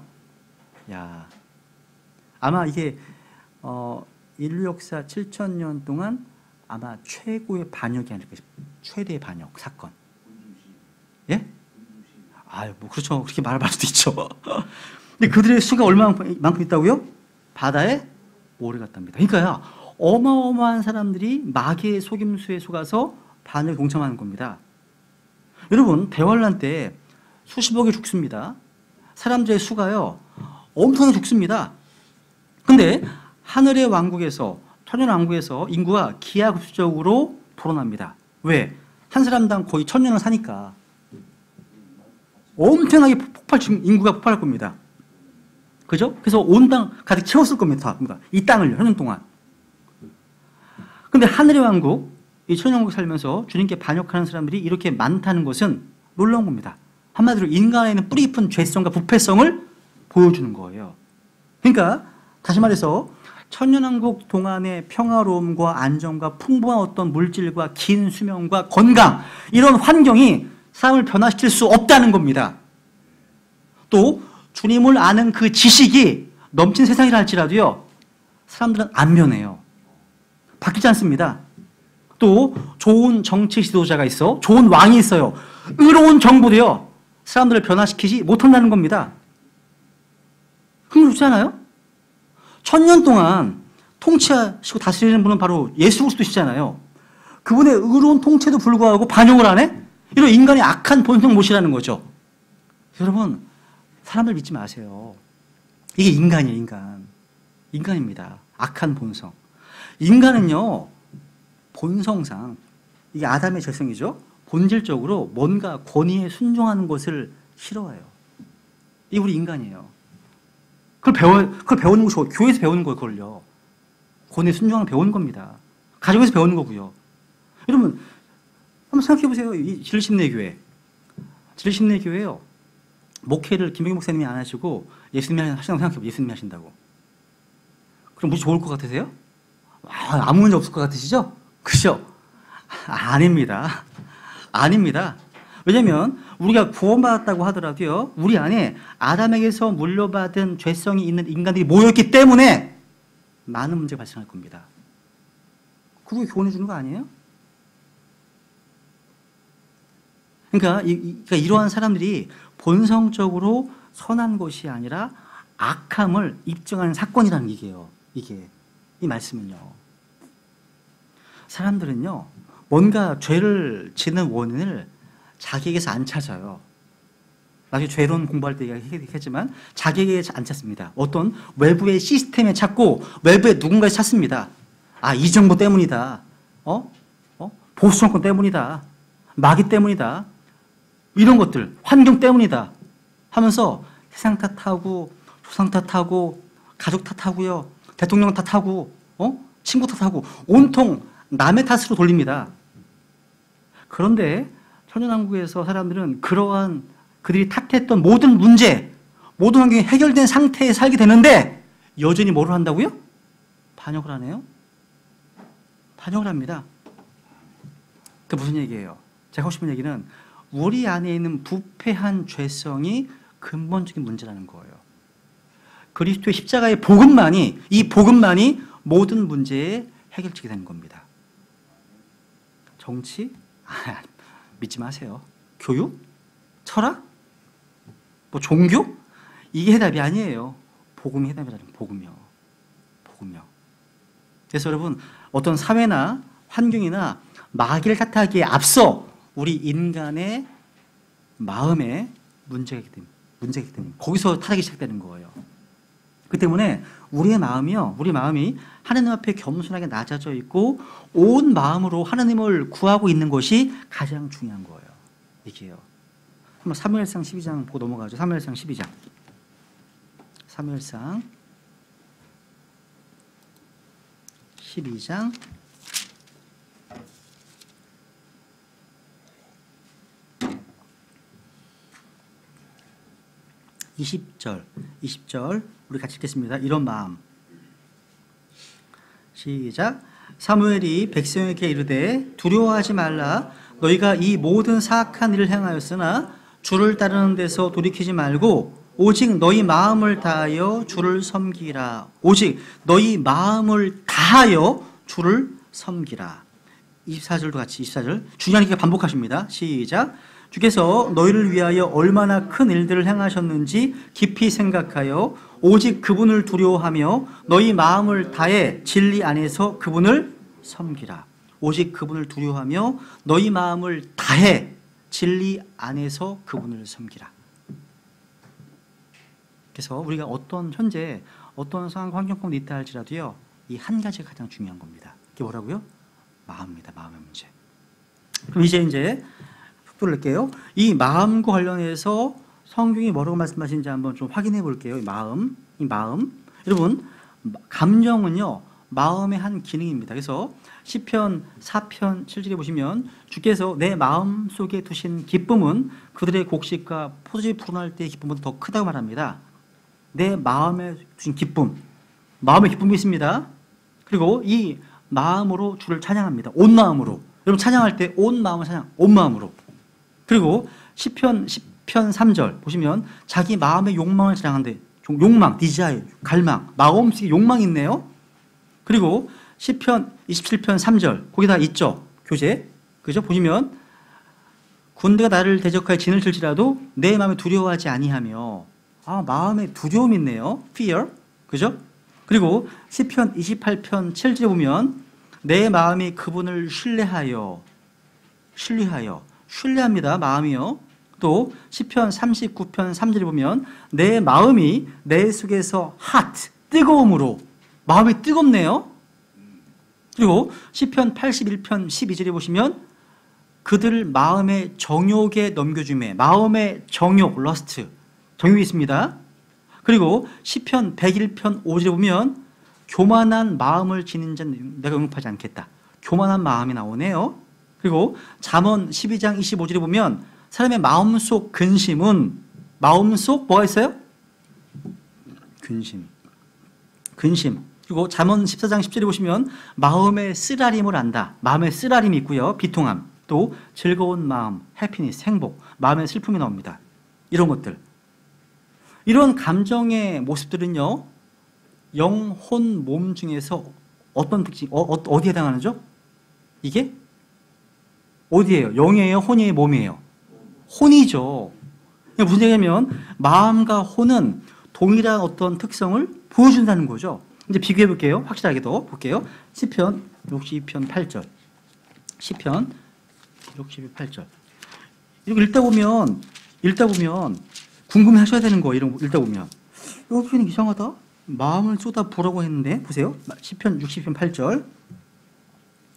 야, 아마 이게 인류 역사 7,000년 동안 아마 최고의 반역이 아닐까 싶어요. 최대의 반역 사건. 예? 뭐 그렇죠. 그렇게 말할 수도 있죠. 근데 그들의 수가 얼마만큼 있다고요? 바다에 오래 갔답니다. 그러니까요, 어마어마한 사람들이 마귀의 속임수에 속아서 반역에 동참하는 겁니다. 여러분, 대환란 때 수십억이 죽습니다. 사람들의 수가요, 엄청나게 죽습니다. 근데 하늘의 왕국에서, 천년 왕국에서 인구가 기하급수적으로 불어납니다. 왜? 한 사람당 거의 1,000년을 사니까. 엄청나게 인구가 폭발할 겁니다. 그죠? 그래서 온 땅 가득 채웠을 겁니다. 이 땅을 1년 동안. 근데 하늘의 왕국, 이 천년왕국 살면서 주님께 반역하는 사람들이 이렇게 많다는 것은 놀라운 겁니다. 한마디로 인간에는 뿌리 깊은 죄성과 부패성을 보여주는 거예요. 그러니까 다시 말해서 천년왕국 동안의 평화로움과 안정과 풍부한 어떤 물질과 긴 수명과 건강, 이런 환경이 사람을 변화시킬 수 없다는 겁니다. 또 주님을 아는 그 지식이 넘친 세상이라 할지라도요, 사람들은 안 변해요. 바뀌지 않습니다. 또 좋은 정치 지도자가 있어, 좋은 왕이 있어요. 의로운 정부도요, 사람들을 변화시키지 못한다는 겁니다. 흥미롭지 않아요? 1,000년 동안 통치하시고 다스리는 분은 바로 예수 그리스도시잖아요. 그분의 의로운 통치에도 불구하고 반역을 안 해? 이런 인간의 악한 본성 못이라는 거죠. 여러분, 사람들 믿지 마세요. 이게 인간이에요, 인간. 인간입니다. 악한 본성. 인간은요, 본성상, 이게 아담의 죄성이죠. 본질적으로 뭔가 권위에 순종하는 것을 싫어해요. 이게 우리 인간이에요. 그걸 배우는 것이 교회에서 배우는 거예요, 그걸요. 권위에 순종하는 배우는 겁니다. 가정에서 배우는 거고요. 여러분, 한번 생각해 보세요. 이 진리심내교회. 진리심내교회요. 목회를 김병기 목사님이 안 하시고 예수님이 하신다고 생각해 보세요. 예수님이 하신다고. 그럼 무지 좋을 것 같으세요? 아무 문제 없을 것 같으시죠? 그죠? 아닙니다. 아닙니다. 왜냐하면 우리가 구원받았다고 하더라도요, 우리 안에 아담에게서 물려받은 죄성이 있는 인간들이 모였기 때문에 많은 문제가 발생할 겁니다. 그게 교훈해 주는 거 아니에요? 그러니까 이러한 사람들이 본성적으로 선한 것이 아니라 악함을 입증하는 사건이라는 얘기예요. 이게 이 말씀은요. 사람들은요, 뭔가 죄를 짓는 원인을 자기에게서 안 찾아요. 나중에 죄론 공부할 때 얘기했지만 자기에게 안 찾습니다. 어떤 외부의 시스템에 찾고 외부의 누군가에 찾습니다. 이 정부 때문이다. 보수 정권 때문이다. 마귀 때문이다. 이런 것들, 환경 때문이다 하면서 세상 탓하고 조상 탓하고 가족 탓하고요, 대통령 탓하고 친구 탓하고 온통 남의 탓으로 돌립니다. 그런데 천년왕국에서 사람들은 그러한 그들이 탓했던 모든 문제, 모든 환경이 해결된 상태에 살게 되는데 여전히 뭐를 한다고요? 반역을 하네요. 반역을 합니다. 그 무슨 얘기예요? 제가 하고 싶은 얘기는 우리 안에 있는 부패한 죄성이 근본적인 문제라는 거예요. 그리스도의 십자가의 복음만이, 이 복음만이 모든 문제의 해결책이 되는 겁니다. 정치? 믿지 마세요. 교육? 철학? 뭐 종교? 이게 해답이 아니에요. 복음이 해답이라는 복음이요. 복음이요. 그래서 여러분 어떤 사회나 환경이나 마귀를 탓하기에 앞서 우리 인간의 마음에 문제가 있기 때문에 거기서 타락이 시작되는 거예요. 그 때문에 우리 마음이 하나님 앞에 겸손하게 낮아져 있고 온 마음으로 하나님을 구하고 있는 것이 가장 중요한 거예요. 이게요. 한번 사무엘상 12장 보고 넘어가죠. 사무엘상 12장. 사무엘상 12장 20절 우리 같이 읽겠습니다. 이런 마음. 시작. 사무엘이 백성에게 이르되 두려워하지 말라. 너희가 이 모든 사악한 일을 행하였으나 주를 따르는 데서 돌이키지 말고 오직 너희 마음을 다하여 주를 섬기라. 오직 너희 마음을 다하여 주를 섬기라. 24절도 같이 24절 주님께 반복하십니다. 시작. 주께서 너희를 위하여 얼마나 큰 일들을 행하셨는지 깊이 생각하여 오직 그분을 두려워하며 너희 마음을 다해 진리 안에서 그분을 섬기라. 오직 그분을 두려워하며 너희 마음을 다해 진리 안에서 그분을 섬기라. 그래서 우리가 현재 어떤 상황 환경 가운데 있다 할지라도요, 이 한 가지가 가장 중요한 겁니다. 그게 뭐라고요? 마음입니다. 마음의 문제. 그럼 이제 속도를 낼게요. 이 마음과 관련해서 성경이 뭐라고 말씀하시는지 한번 좀 확인해 볼게요. 이 마음. 여러분, 감정은요, 마음의 한 기능입니다. 그래서 시편 4편 7절에 보시면 주께서 내 마음 속에 두신 기쁨은 그들의 곡식과 포도즙이 불어날 때의 기쁨보다 더 크다고 말합니다. 내 마음에 두신 기쁨, 마음의 기쁨이 있습니다. 그리고 이 마음으로 주를 찬양합니다. 온 마음으로. 여러분 찬양할 때 온 마음을 찬양, 온 마음으로. 그리고 시편 3절 보시면 자기 마음의 욕망을 찬양하는데 욕망, 디자이, 갈망, 마음속에 욕망이 있네요. 그리고 시편 27편 3절 거기다 있죠. 교재. 그죠? 보시면 군대가 나를 대적하여 진을 들지라도 내 마음에 두려워하지 아니하며 마음에 두려움이 있네요. fear. 그죠? 그리고 시편 28편 7절에 보면 내 마음이 그분을 신뢰합니다. 마음이요. 또 시편 39편 3절에 보면 내 마음이 내 속에서 hot, 뜨거움으로 마음이 뜨겁네요. 그리고 시편 81편 12절에 보시면 그들 마음의 정욕에 넘겨주매 마음의 정욕, 러스트, 정욕이 있습니다. 그리고 시편 101편 5절에 보면 교만한 마음을 지닌 자는 내가 용납하지 않겠다. 교만한 마음이 나오네요. 그리고 잠언 12장 25절에 보면 사람의 마음속 근심은 마음속 뭐가 있어요? 근심. 그리고 잠언 14장 10절에 보시면 마음의 쓰라림을 안다. 마음의 쓰라림이 있고요. 비통함. 또 즐거운 마음, 해피니스, 행복, 마음의 슬픔이 나옵니다. 이런 것들. 이런 감정의 모습들은요. 영, 혼, 몸 중에서 어떤 특징, 어디에 해당하는죠? 이게? 어디예요? 영이에요? 혼이에요? 몸이에요? 혼이죠. 무슨 얘기냐면 마음과 혼은 동일한 어떤 특성을 보여준다는 거죠. 이제 비교해 볼게요. 확실하게 더 볼게요. 시편 62편 8절. 시편 68절. 이거 읽다 보면 궁금해 하셔야 되는 거예요. 이런 거 읽다 보면. 여기는 이상하다. 마음을 쏟아 부으라고 했는데 보세요. 시편 60편 8절.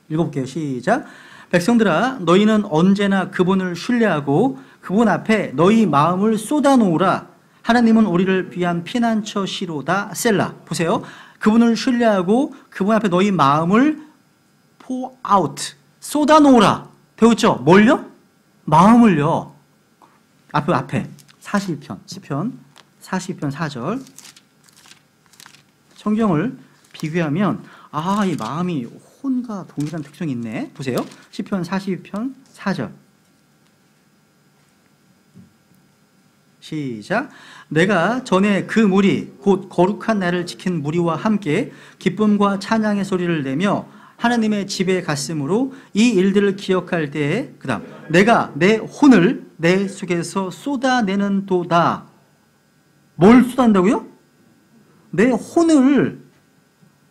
읽어볼게요. 시작. 백성들아 너희는 언제나 그분을 신뢰하고 그분 앞에 너희 마음을 쏟아놓으라. 하나님은 우리를 위한 피난처 시로다. 셀라. 보세요. 그분을 신뢰하고 그분 앞에 너희 마음을 pour out, 쏟아놓으라. 배웠죠? 뭘요? 마음을요. 앞에 41편, 시편 42편 4절. 성경을 비교하면 이 마음이 혼과 동일한 특성이 있네. 보세요. 시편 42편 4절. 시작. 내가 전에 그 무리 곧 거룩한 나를 지킨 무리와 함께 기쁨과 찬양의 소리를 내며 하나님의 집에 갔으므로 이 일들을 기억할 때에 그다음 내가 내 혼을 내 속에서 쏟아내는 도다. 뭘 쏟아낸다고요? 내 혼을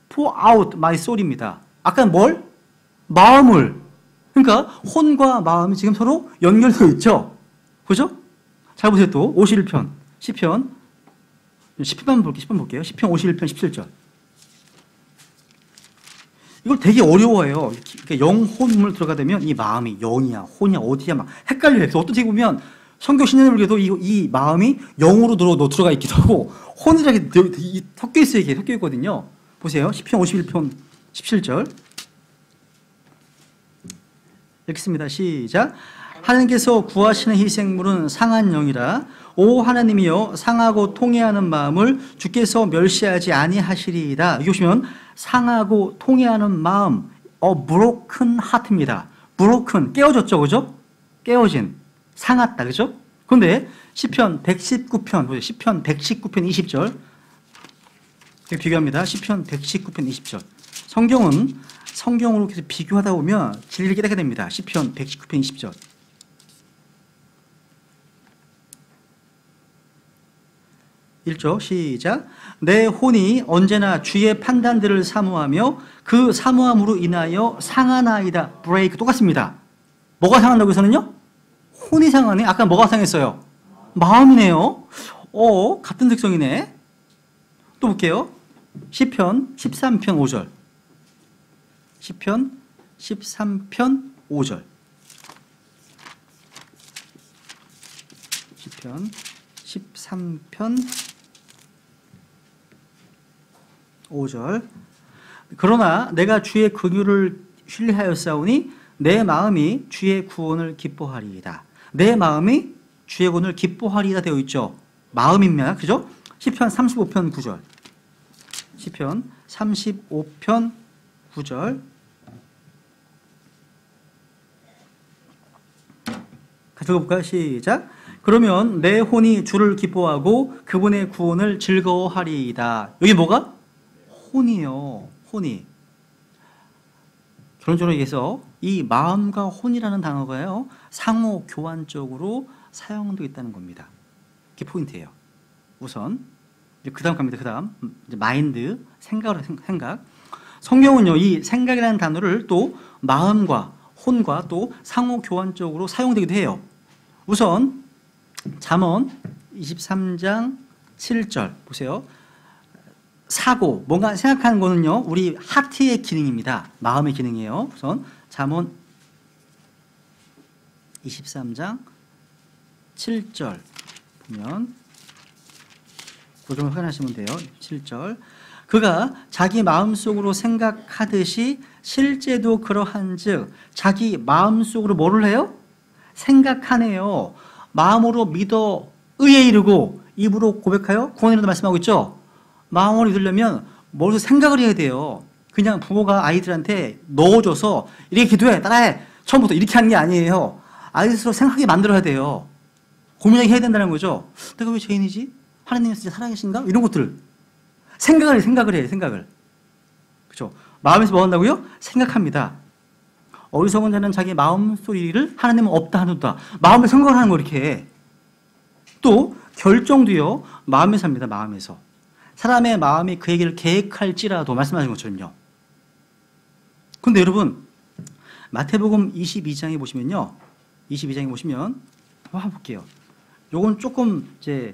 pour out my soul입니다. 아까 뭘? 마음을. 그러니까 혼과 마음이 지금 서로 연결되어 있죠. 그죠? 잘 보세요. 또 51편 시편 10편 볼게요. 시편 51편 17절. 이걸 되게 어려워해요. 그러니까 영혼을 들어가되면 이 마음이 영이야, 혼이야, 어디야 막 헷갈려요. 그래서 어떻게 보면 성경 신약을보도 이 마음이 영으로 들어가 있기도 하고 혼이라게 섞여 있어요. 이게 섞여 있거든요. 보세요. 시편 51편 17절. 읽겠습니다. 시작. 하나님께서 구하시는 희생물은 상한 영이라. 오 하나님이여 상하고 통회하는 마음을 주께서 멸시하지 아니하시리이다. 여기 보시면 상하고 통회하는 마음, broken heart입니다. broken, 깨어졌죠, 그죠? 깨어진, 상했다, 그죠? 그런데 시편 119편, 보세요. 시편 119편 20절. 비교합니다. 시편 119편 20절. 성경으로 계속 비교하다 보면 진리를 깨닫게 됩니다. 시편 119편 20절. 1절 시작. 내 혼이 언제나 주의 판단들을 사모하며 그 사모함으로 인하여 상하나이다. 브레이크 똑같습니다. 뭐가 상한다고 해서는요? 혼이 상하네. 아까 뭐가 상했어요? 마음이네요. 같은 특성이네. 또 볼게요. 시편 13편 5절. 시편 13편 5절. 시편 13편 5절. 그러나 내가 주의 긍휼을 신뢰하였사오니 내 마음이 주의 구원을 기뻐하리이다. 내 마음이 주의 구원을 기뻐하리이다 되어 있죠. 마음입니다. 그죠? 시편 35편 9절. 시편 35편 9절. 같이 읽어볼까요? 시작. 그러면 내 혼이 주를 기뻐하고 그분의 구원을 즐거워하리이다. 여기 뭐가? 혼이요. 혼이. 결론적으로 얘기해서 이 마음과 혼이라는 단어가요, 상호 교환적으로 사용되고 있다는 겁니다. 그게 포인트예요. 우선 그 다음 갑니다. 그 다음 마인드, 생각. 성경은요, 이 생각이라는 단어를 또 마음과 혼과 또 상호 교환적으로 사용되기도 해요. 우선 잠언 23장 7절 보세요. 사고, 뭔가 생각하는 거는요, 우리 하트의 기능입니다. 마음의 기능이에요. 우선 잠언 23장 7절 보면 고정을 확인하시면 돼요. 7절. 그가 자기 마음속으로 생각하듯이 실제도 그러한즉 자기 마음속으로 뭐를 해요? 생각하네요. 마음으로 믿어 의에 이르고 입으로 고백하여 구원에 이른다 말씀하고 있죠. 마음으로 믿으려면 머릿속에 생각을 해야 돼요. 그냥 부모가 아이들한테 넣어줘서 이렇게 기도해, 따라해, 처음부터 이렇게 하는 게 아니에요. 아이들 스스로 생각하게 만들어야 돼요. 고민하게 해야 된다는 거죠. 내가 왜 죄인이지? 하나님이 진짜 살아계신가? 이런 것들 생각을 해요. 그렇죠? 마음에서 뭐 한다고요? 생각합니다. 어리석은 자는 자기 마음 소리를 하나님은 없다 하는다. 마음에 생각을 하는 거 이렇게. 또 결정도요, 마음에서 합니다. 마음에서. 사람의 마음이 그에게를 계획할지라도 말씀하신 것처럼요. 근데 여러분 마태복음 22장에 보시면요, 22장에 보시면 한번 볼게요. 요건 조금 이제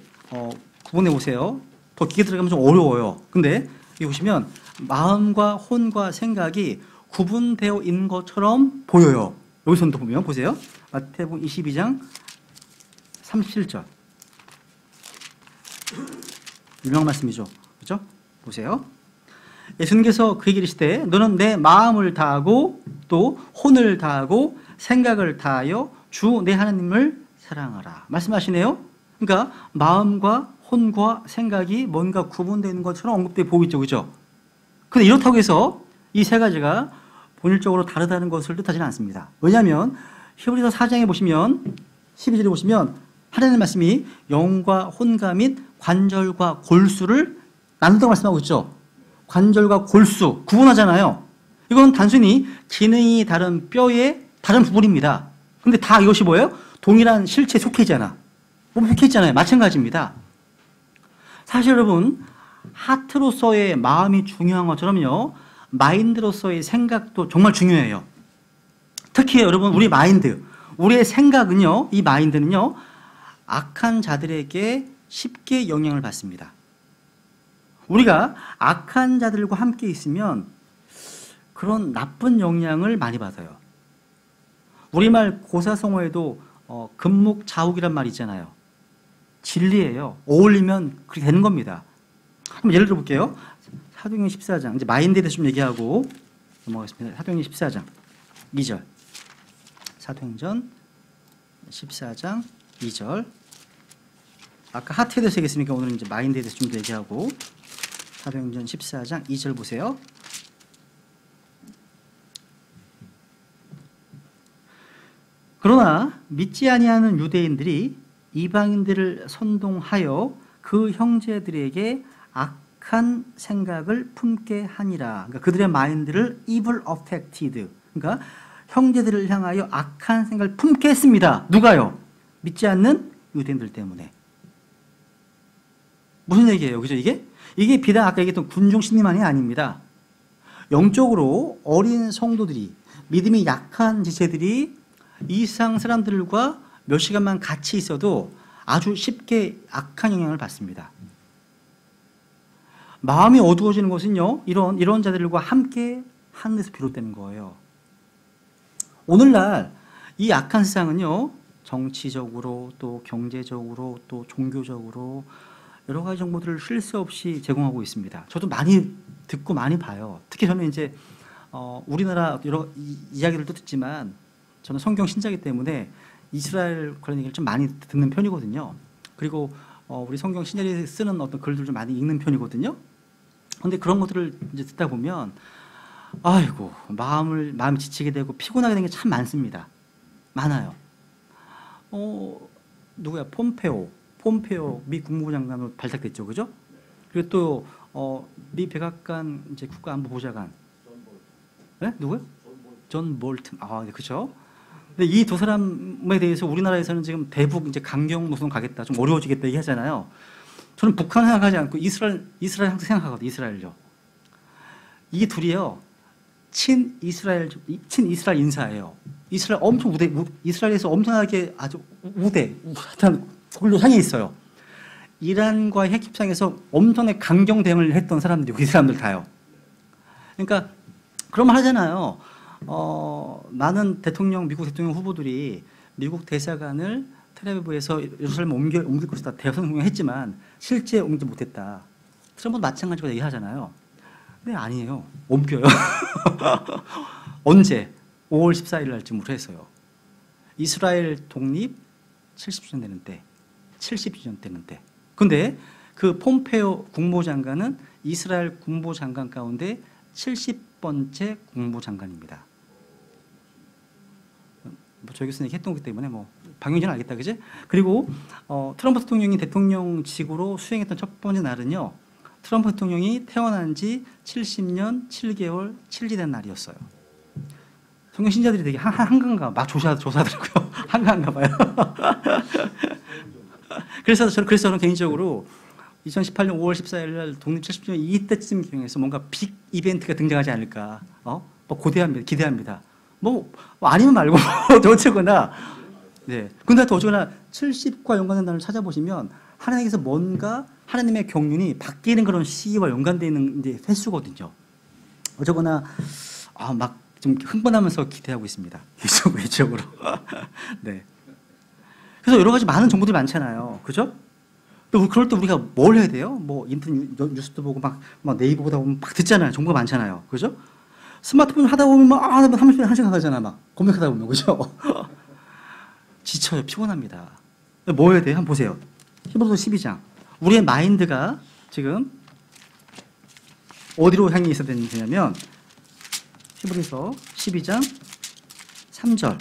구분해 보세요. 더 깊게 들어가면 좀 어려워요. 근데 여기 보시면 마음과 혼과 생각이 구분되어 있는 것처럼 보여요. 여기서도 보면 보세요. 마태복음 22장 37절. 유명한 말씀이죠. 그렇죠? 보세요. 예수님께서 그에게 이르시되 너는 내 마음을 다하고 또 혼을 다하고 생각을 다하여 주 내 하나님을 사랑하라. 말씀하시네요. 그러니까 마음과 혼과 생각이 뭔가 구분되는 것처럼 언급되어 보이죠. 그렇죠? 그런데 이렇다고 해서 이 세 가지가 본질적으로 다르다는 것을 뜻하지는 않습니다. 왜냐하면 히브리서 4장에 보시면 12절에 보시면 하나님의 말씀이 영과 혼과 및 관절과 골수를 나눈다고 말씀하고 있죠. 관절과 골수 구분하잖아요. 이건 단순히 기능이 다른 뼈의 다른 부분입니다. 근데 다 이것이 뭐예요? 동일한 실체에 속해 있잖아. 몸에 속해 있잖아요. 마찬가지입니다. 사실 여러분, 하트로서의 마음이 중요한 것처럼요, 마인드로서의 생각도 정말 중요해요. 특히 여러분, 우리 마인드, 우리의 생각은요, 이 마인드는요, 악한 자들에게 쉽게 영향을 받습니다. 우리가 악한 자들과 함께 있으면 그런 나쁜 영향을 많이 받아요. 우리말 고사성어에도 금묵자욱이란 말이 있잖아요. 진리예요. 어울리면 그렇게 되는 겁니다. 한번 예를 들어 볼게요. 사도행전 14장, 이제 마인드에 대해서 좀 얘기하고 넘어가겠습니다. 사도행전 14장 2절. 사도행전 14장 2절. 아까 하트에 대해서 얘기했으니까 오늘은 이제 마인드에 대해서 좀 더 얘기하고, 사도행전 14장 2절 보세요. 그러나 믿지 아니하는 유대인들이 이방인들을 선동하여 그 형제들에게 악한 생각을 품게 하니라. 그러니까 그들의 마인드를 evil affected. 그러니까 형제들을 향하여 악한 생각을 품게 했습니다. 누가요? 믿지 않는 유대인들 때문에. 무슨 얘기예요? 그죠? 이게 비단 아까 얘기했던 군중 심리만이 아닙니다. 영적으로 어린 성도들이, 믿음이 약한 지체들이 이 세상 사람들과 몇 시간만 같이 있어도 아주 쉽게 악한 영향을 받습니다. 마음이 어두워지는 것은요, 이런 자들과 함께 하는 데서 비롯되는 거예요. 오늘날 이 악한 세상은요, 정치적으로 또 경제적으로 또 종교적으로 여러 가지 정보들을 쉴 새 없이 제공하고 있습니다. 저도 많이 듣고 많이 봐요. 특히 저는 이제 우리나라 여러 이야기를 또 듣지만 저는 성경 신자이기 때문에 이스라엘 관련 얘기를 좀 많이 듣는 편이거든요. 그리고 우리 성경 신자들이 쓰는 어떤 글들 좀 많이 읽는 편이거든요. 그런데 그런 것들을 이제 듣다 보면 아이고, 마음이 지치게 되고 피곤하게 되는 게 참 많습니다. 많아요. 누구야? 폼페오 미 국무부 장관으로 발탁됐죠, 그죠? 그리고 또 미 백악관 이제 국가안보보좌관, 네? 누구요? 존 볼튼. 아, 네, 그죠? 근데 이 두 사람에 대해서 우리나라에서는 지금 대북 이제 강경 노선 가겠다, 좀 어려워지겠다 얘기하잖아요. 저는 북한 생각하지 않고 이스라엘 항상 생각하거든요. 이스라엘요. 이 둘이요, 친 이스라엘 인사예요. 이스라엘에서 엄청나게 아주 그걸로 향해 있어요. 이란과의 핵 협상에서 엄청나게 강경 대응을 했던 사람들이고, 이 사람들 다요. 그러니까 그런 말 하잖아요. 많은 미국 대통령 후보들이 미국 대사관을 텔아비브에서 예루살렘 옮길 것이다 대성공했지만 실제 옮기지 못했다. 트럼프도 마찬가지로 얘기하잖아요. 근데 아니에요. 옮겨요. 언제? 5월 14일 날쯤으로 해서요. 이스라엘 독립 70주년 되는 때, 70주년 되는 때. 근데 그 폼페오 국무장관은 이스라엘 국무장관 가운데 70번째 국무장관입니다. 저 교수님 했던 거기 때문에 박용진은 알겠다, 그지? 그리고 트럼프 대통령이 대통령직으로 수행했던 첫 번째 날은요, 트럼프 대통령이 태어난 지 70년 7개월 7일 된 날이었어요. 성경 신자들이 되게 한가한가 막 조사하더라고요. 한가한가 봐요. 그래서 저는 개인적으로 2018년 5월 14일 날 독립 70주년 이때쯤 경에서 뭔가 빅 이벤트가 등장하지 않을까, 기대합니다. 아니면 말고 어쩌거나. 네. 근데 더 어쩌거나 70과 연관된 날을 찾아보시면 하나님께서 뭔가 하나님의 경륜이 바뀌는 그런 시기와 연관되어 있는 이제 횟수거든요. 어쩌거나 막 좀 흥분하면서 기대하고 있습니다. 개인적으로. 네. 그래서 여러 가지 많은 정보들이 많잖아요. 그죠? 또 그럴 때 우리가 뭘 해야 돼요? 인터넷 뉴스도 보고 막 네이버 보다 보면 막 듣잖아요. 정보가 많잖아요. 그죠? 스마트폰 하다 보면 30분, 1시간 가잖아. 막 검색하다 보면. 그죠? 지쳐요. 피곤합니다. 뭐 해야 돼요? 한번 보세요. 히브리서 12장. 우리의 마인드가 지금 어디로 향해 있어야 되냐면 히브리서 12장 3절.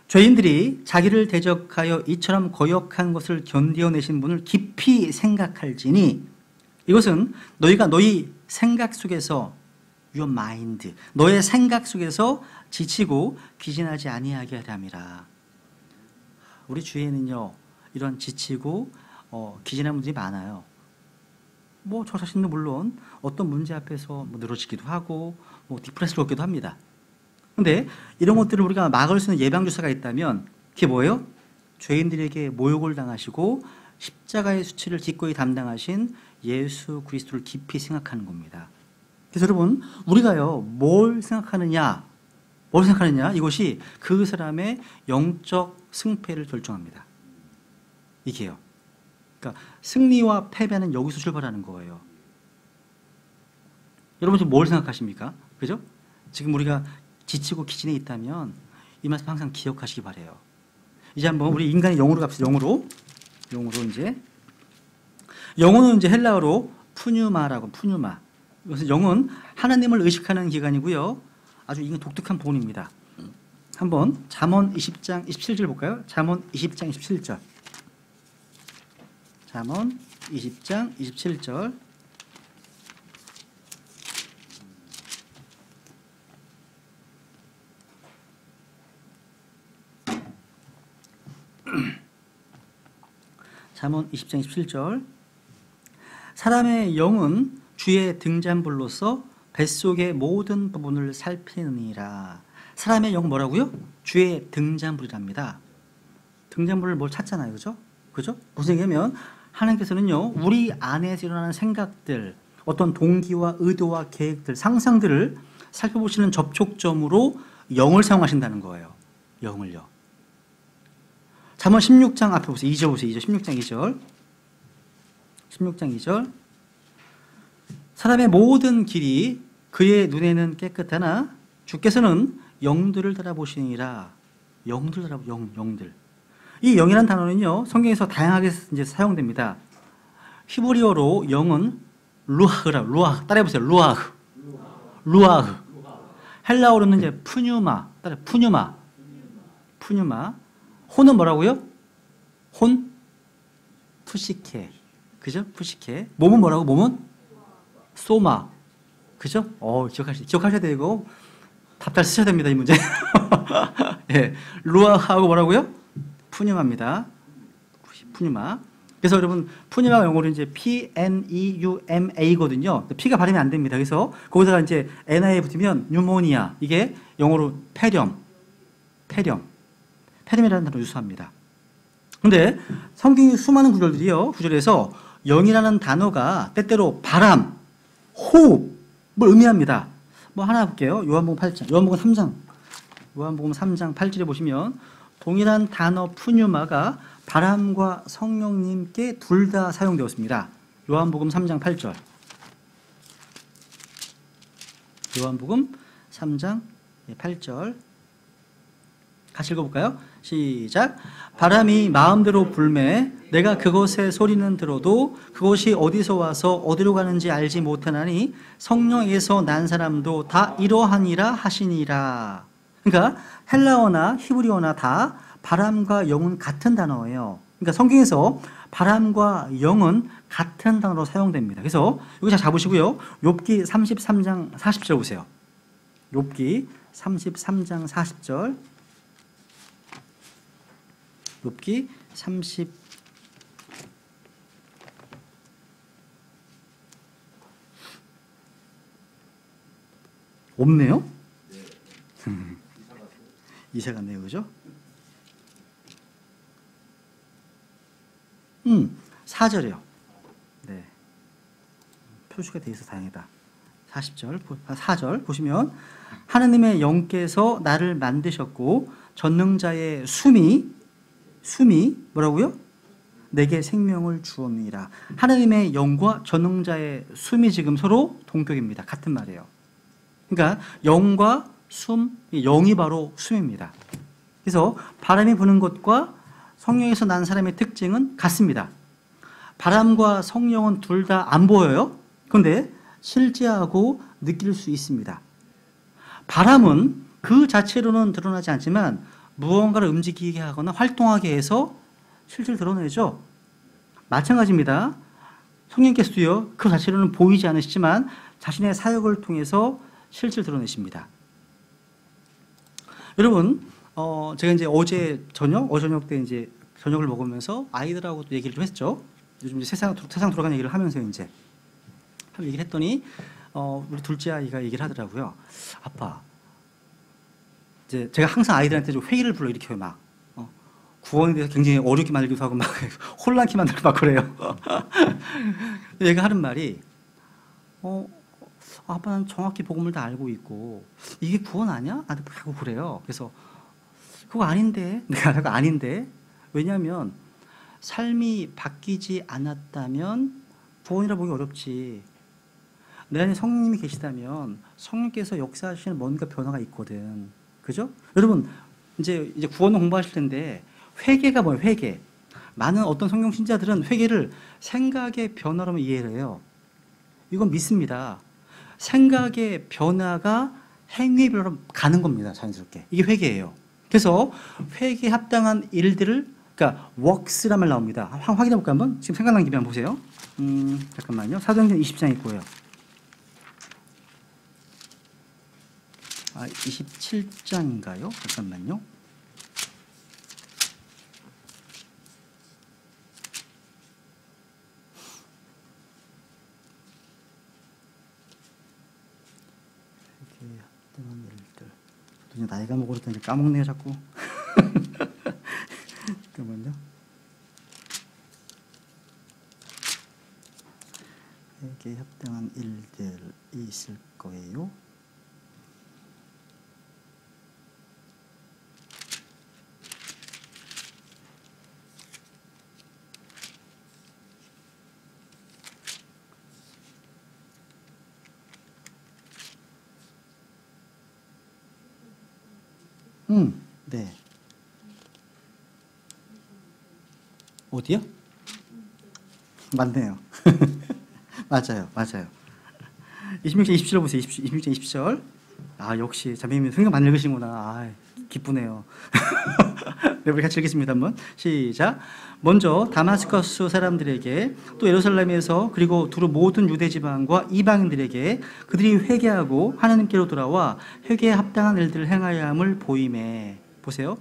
죄인들이 자기를 대적하여 이처럼 거역한 것을 견디어내신 분을 깊이 생각할지니 이것은 너희가 너희 생각 속에서 your mind, 너의 생각 속에서 지치고 기진하지 아니하게 하려. 우리 주위에는요 이런 지치고 기진한 분들이 많아요. 뭐 저 자신도 물론 어떤 문제 앞에서 뭐 늘어지기도 하고 뭐 디프레스를 얻기도 합니다. 근데 이런 것들을 우리가 막을 수 있는 예방주사가 있다면 그게 뭐예요? 죄인들에게 모욕을 당하시고 십자가의 수치를 기꺼이 담당하신 예수 그리스도를 깊이 생각하는 겁니다. 그래서 여러분 우리가요 뭘 생각하느냐 이것이 그 사람의 영적 승패를 결정합니다. 이게요. 그러니까 승리와 패배는 여기서 출발하는 거예요. 여러분 지금 뭘 생각하십니까? 그죠? 지금 우리가 지치고 기진에 있다면 이 말씀 항상 기억하시기 바래요. 이제 한번 우리 인간의 영으로 갑시다. 영으로 이제 영혼은 이제 헬라어로 푸뉴마라고 푸뉴마. 그래서 영은 하나님을 의식하는 기관이고요. 아주 이건 독특한 본입니다. 한번 잠언 20장 27절 볼까요? 잠언 20장 27절. 잠언 20장 27절. 잠언 20장 27절. 사람의 영은 주의 등잔불로서 뱃속의 모든 부분을 살피느니라. 사람의 영은 뭐라고요? 주의 등잔불이랍니다. 등잔불을 뭘 찾잖아요. 그죠? 무슨 얘기냐면 하나님께서는요 우리 안에서 일어나는 생각들, 어떤 동기와 의도와 계획들, 상상들을 살펴보시는 접촉점으로 영을 사용하신다는 거예요. 영을요. 잠언 16장 앞에 보세요. 2절 보세요. 16장 2절. 16장 2절. 사람의 모든 길이 그의 눈에는 깨끗하나 주께서는 영들을 달아보시니라. 영들. 이 영이라는 단어는요 성경에서 다양하게 이제 사용됩니다. 히브리어로 영은 루아흐. 따라해보세요. 루아흐. 헬라어로는 이제 푸뉴마. 혼은 뭐라고요? 혼? 푸시케. 그죠? 푸시케. 몸은 뭐라고? 몸은? 소마. 그죠? 기억하셔야 되고 답 잘 쓰셔야 됩니다. 이 문제. 예. 루아하고 뭐라고요? 푸뉴마입니다. 푸뉴마. 그래서 여러분 푸뉴마가 영어로 이제 Pneuma거든요. P가 발음이 안 됩니다. 그래서 거기다가 이제 NI에 붙으면 뉴모니아. 이게 영어로 폐렴이라는 단어로 유사합니다. 근데 성경의 수많은 구절에서 영이라는 단어가 때때로 바람, 호흡을 의미합니다. 뭐 하나 볼게요. 요한복음 3장 8절에 보시면 동일한 단어 푸뉴마가 바람과 성령님께 둘 다 사용되었습니다. 요한복음 3장 8절. 요한복음 3장 8절. 같이 읽어볼까요? 시작. 바람이 마음대로 불매 내가 그것의 소리는 들어도 그것이 어디서 와서 어디로 가는지 알지 못하나니 성령에서 난 사람도 다 이러하니라 하시니라. 그러니까 헬라어나 히브리어나 다 바람과 영은 같은 단어예요. 그러니까 성경에서 바람과 영은 같은 단어로 사용됩니다. 그래서 여기 잘 잡으시고요. 욥기 33장 40절 보세요. 욥기 33장 40절. 욥기 30 없네요? 이사 갔네요. 그죠? 4절이요. 네. 표시가 돼 있어 다행이다. 4절 보시면 하느님의 영께서 나를 만드셨고 전능자의 숨이 뭐라고요? 내게 생명을 주옵니라. 하나님의 영과 전능자의 숨이 지금 서로 동격입니다. 같은 말이에요. 그러니까 영과 숨, 영이 바로 숨입니다. 그래서 바람이 부는 것과 성령에서 난 사람의 특징은 같습니다. 바람과 성령은 둘 다 안 보여요. 그런데 실제하고 느낄 수 있습니다. 바람은 그 자체로는 드러나지 않지만 무언가를 움직이게 하거나 활동하게 해서 실제를 드러내죠. 마찬가지입니다. 성령께서도요, 그 자체로는 보이지 않으시지만 자신의 사역을 통해서 실제를 드러내십니다. 여러분, 제가 이제 어제 저녁 때 이제 저녁을 먹으면서 아이들하고 또 얘기를 좀 했죠. 요즘 이제 세상 돌아가는 얘기를 하면서 이제 얘기를 했더니, 우리 둘째 아이가 얘기를 하더라고요. 아빠, 이제 제가 항상 아이들한테 좀 회의를 불러일으켜요, 막. 구원에 대해서 굉장히 어렵게 만들기도 하고 막 혼란케 만들고 막 그래요. 얘가 하는 말이 아빠는 정확히 복음을 다 알고 있고 이게 구원 아니야? 나한테 하고 그래요. 그래서 그거 아닌데 내가 그거 아닌데 왜냐하면 삶이 바뀌지 않았다면 구원이라 보기 어렵지. 내 안에 성령님이 계시다면 성령께서 역사하시는 뭔가 변화가 있거든. 그죠? 여러분 이제 구원을 공부하실 텐데 회개가 뭐예요? 회개. 많은 어떤 성경 신자들은 회개를 생각의 변화로만 이해를 해요. 이건 믿습니다. 생각의 변화가 행위의 변화로 가는 겁니다. 자연스럽게. 이게 회개예요. 그래서 회개에 합당한 일들을, 그러니까 works란 말 나옵니다. 확인해 볼까요? 한번? 지금 생각난 김에 한번 보세요. 잠깐만요. 사도행전 20장 있고요. 27장인가요? 잠깐만요. 일들. 나이가 먹으니까 이제 까먹네요, 자꾸. 잠깐만요. 회개에 합당한 일들이 있을 거예요. 네. 어디요? 맞네요. 맞아요. 26장 27절 보세요. 26장 20절. 아, 역시 자매님 성경 많이 읽으시구나. 아, 기쁘네요. 네, 우리 같이 읽겠습니다. 한번 시작. 먼저 다마스커스 사람들에게 또 예루살렘에서 그리고 두루 모든 유대 지방과 이방인들에게 그들이 회개하고 하나님께로 돌아와 회개에 합당한 일들을 행하여야 함을 보임에. 보세요.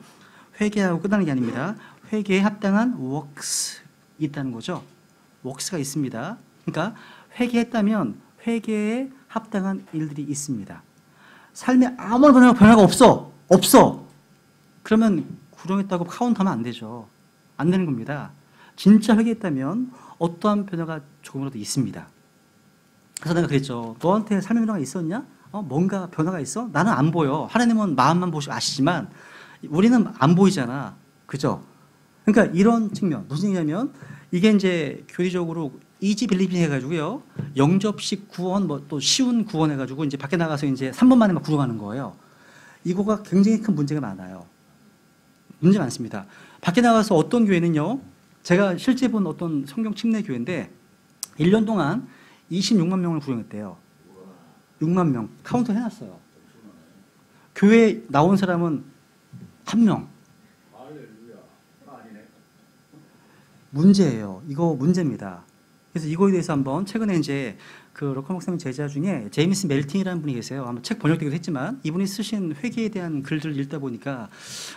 회개하고 끝나는 게 아닙니다. 회개에 합당한 works 있다는 거죠. works가 있습니다. 그러니까 회개했다면 회개에 합당한 일들이 있습니다. 삶에 아무런 변화가 없어. 그러면 구령했다고 카운트하면 안 되죠. 안 되는 겁니다. 진짜 회개했다면 어떠한 변화가 조금이라도 있습니다. 그래서 내가 그랬죠. 너한테 삶의 변화가 있었냐? 뭔가 변화가 있어? 나는 안 보여. 하나님은 마음만 보시고 아시지만 우리는 안 보이잖아. 그죠? 그러니까 이런 측면. 무슨 얘기냐면 이게 이제 교리적으로 이지 빌리빙 해가지고요. 영접식 구원, 뭐 또 쉬운 구원 해가지고 이제 밖에 나가서 이제 3번 만에 막 구원하는 거예요. 이거가 굉장히 큰 문제가 많아요. 문제 많습니다. 밖에 나가서 어떤 교회는요. 제가 실제 본 어떤 성경 침례 교회인데 1년 동안 26만 명을 구원했대요. 6만 명. 카운트 해놨어요. 교회에 나온 사람은 1명. 문제예요. 이거 문제입니다. 그래서 이거에 대해서 한번 최근에 이제 그 로컬 목사님 제자 중에 제임스 멜팅이라는 분이 계세요. 아마 책 번역되기도 했지만 이분이 쓰신 회개에 대한 글들을 읽다 보니까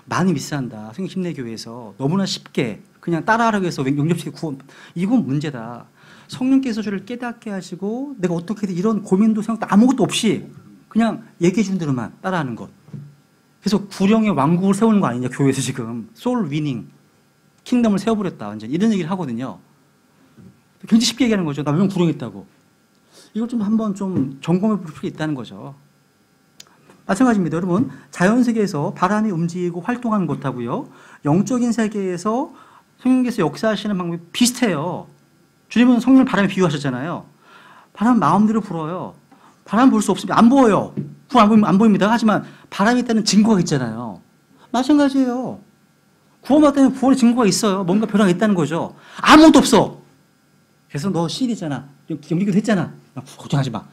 많이 미스한다. 성경 침례교회에서 너무나 쉽게 그냥 따라하라고 해서 용접식 구원. 이건 문제다. 성령께서 저를 깨닫게 하시고 내가 어떻게든 이런 고민도 생각도 아무것도 없이 그냥 얘기해 주는 대로만 따라하는 것. 그래서 구령의 왕국을 세우는 거 아니냐 교회에서 지금. 소울 위닝. 킹덤을 세워버렸다. 완전 이런 얘기를 하거든요. 굉장히 쉽게 얘기하는 거죠. 나 왜 구령했다고. 이걸 좀 한번 좀 점검해 볼 필요가 있다는 거죠. 마찬가지입니다. 여러분, 자연세계에서 바람이 움직이고 활동하는 것하고요. 영적인 세계에서 성령께서 역사하시는 방법이 비슷해요. 주님은 성령을 바람에 비유하셨잖아요. 바람 마음대로 불어요. 바람 불 수 없으면 안 보여요. 안 보입니다. 하지만 바람이 있다는 증거가 있잖아요. 마찬가지예요. 구원받다면 구원의 증거가 있어요. 뭔가 변화가 있다는 거죠. 아무것도 없어. 그래서 너 시인이잖아. 연기도 했잖아. 걱정하지 마.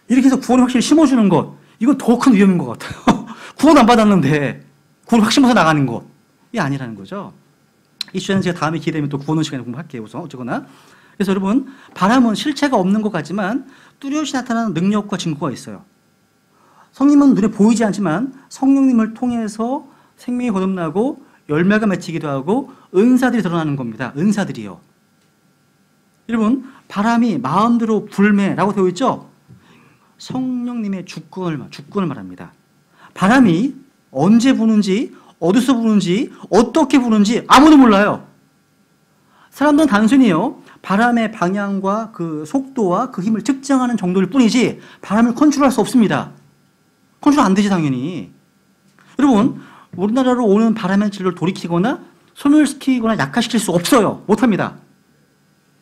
이렇게 해서 구원을 확실히 심어주는 것. 이건 더 큰 위험인 것 같아요. 구원 안 받았는데 구원을 확 심어서 나가는 것. 이게 아니라는 거죠. 이 주제는 제가 다음에 기회 되면 또 구원론 시간에 공부할게요. 우선 어쨌거나. 그래서 여러분, 바람은 실체가 없는 것 같지만 뚜렷이 나타나는 능력과 증거가 있어요. 성령님은 눈에 보이지 않지만 성령님을 통해서 생명이 거듭나고 열매가 맺히기도 하고 은사들이 드러나는 겁니다. 은사들이요. 여러분, 바람이 마음대로 불매라고 되어 있죠? 성령님의 주권을 말합니다. 바람이 언제 부는지, 어디서 부는지, 어떻게 부는지 아무도 몰라요. 사람들은 단순히요, 바람의 방향과 그 속도와 그 힘을 측정하는 정도일 뿐이지 바람을 컨트롤할 수 없습니다. 컨트롤 안 되지, 당연히. 여러분, 우리나라로 오는 바람의 진로를 돌이키거나 소멸시키거나 약화시킬 수 없어요. 못합니다.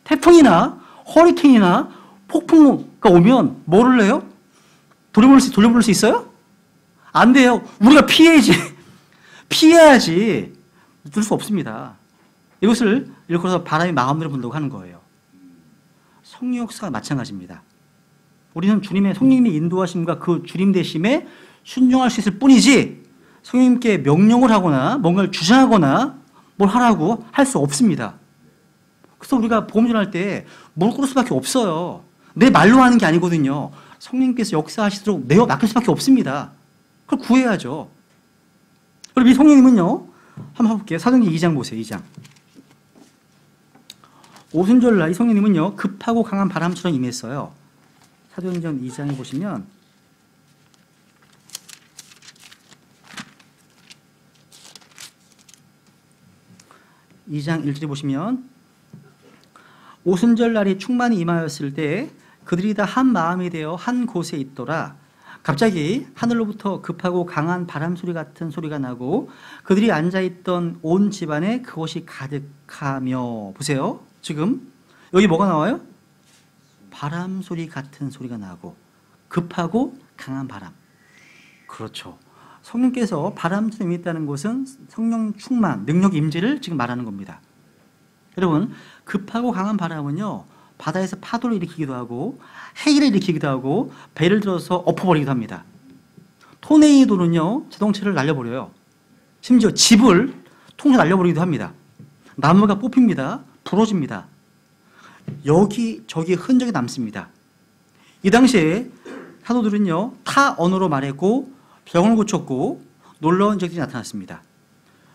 태풍이나 허리케인이나 폭풍가 오면 뭐를 해요? 돌려보낼 수 있어요? 안 돼요. 우리가 피해야지. 들 수 없습니다. 이것을 일컬어서 바람이 마음대로 분다고 하는 거예요. 성령 역사가 마찬가지입니다. 우리는 주님의 성령님의 인도하심과 그 주님 되심에 순종할 수 있을 뿐이지 성령님께 명령을 하거나 뭔가를 주장하거나 뭘 하라고 할 수 없습니다. 그래서 우리가 복음 전할 때 뭘 끌을 수밖에 없어요. 내 말로 하는 게 아니거든요. 성령님께서 역사하시도록 내어 맡길 수밖에 없습니다. 그걸 구해야죠. 그리고 이 성령님은요, 한번 볼게요. 사도행전 2장 보세요. 2장. 오순절날 이 성령님은요, 급하고 강한 바람처럼 임했어요. 사도행전 2장에 보시면 (2장 1절에) 보시면 오순절날이 충만히 임하였을 때 그들이 다 한 마음이 되어 한 곳에 있더라. 갑자기 하늘로부터 급하고 강한 바람 소리 같은 소리가 나고 그들이 앉아있던 온 집안에 그것이 가득하며. 보세요. 지금 여기 뭐가 나와요? 바람 소리 같은 소리가 나고 급하고 강한 바람. 그렇죠. 성령께서 바람처럼 임했다는 것은 성령 충만, 능력 임재를 지금 말하는 겁니다. 여러분, 급하고 강한 바람은요, 바다에서 파도를 일으키기도 하고 해일을 일으키기도 하고 배를 들어서 엎어버리기도 합니다. 토네이도는요, 자동차를 날려버려요. 심지어 집을 통째로 날려버리기도 합니다. 나무가 뽑힙니다. 부러집니다. 여기저기 흔적이 남습니다. 이 당시에 사도들은요, 타 언어로 말했고 병을 고쳤고 놀라운 적들이 나타났습니다.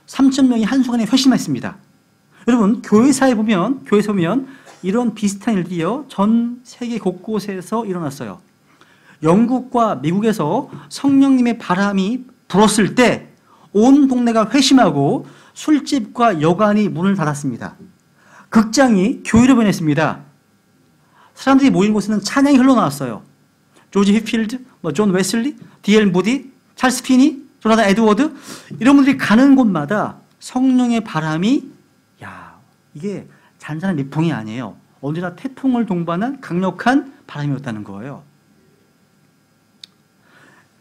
3,000명이 한순간에 회심했습니다. 여러분, 교회사에 보면 이런 비슷한 일들이요, 전 세계 곳곳에서 일어났어요. 영국과 미국에서 성령님의 바람이 불었을 때 온 동네가 회심하고 술집과 여관이 문을 닫았습니다. 극장이 교회로 변했습니다. 사람들이 모인 곳에는 찬양이 흘러나왔어요. 조지 휘필드, 존 웨슬리, D.L. 무디, 찰스 피니, 조나단 에드워드, 이런 분들이 가는 곳마다 성령의 바람이, 이게 잔잔한 미풍이 아니에요. 언제나 태풍을 동반한 강력한 바람이었다는 거예요.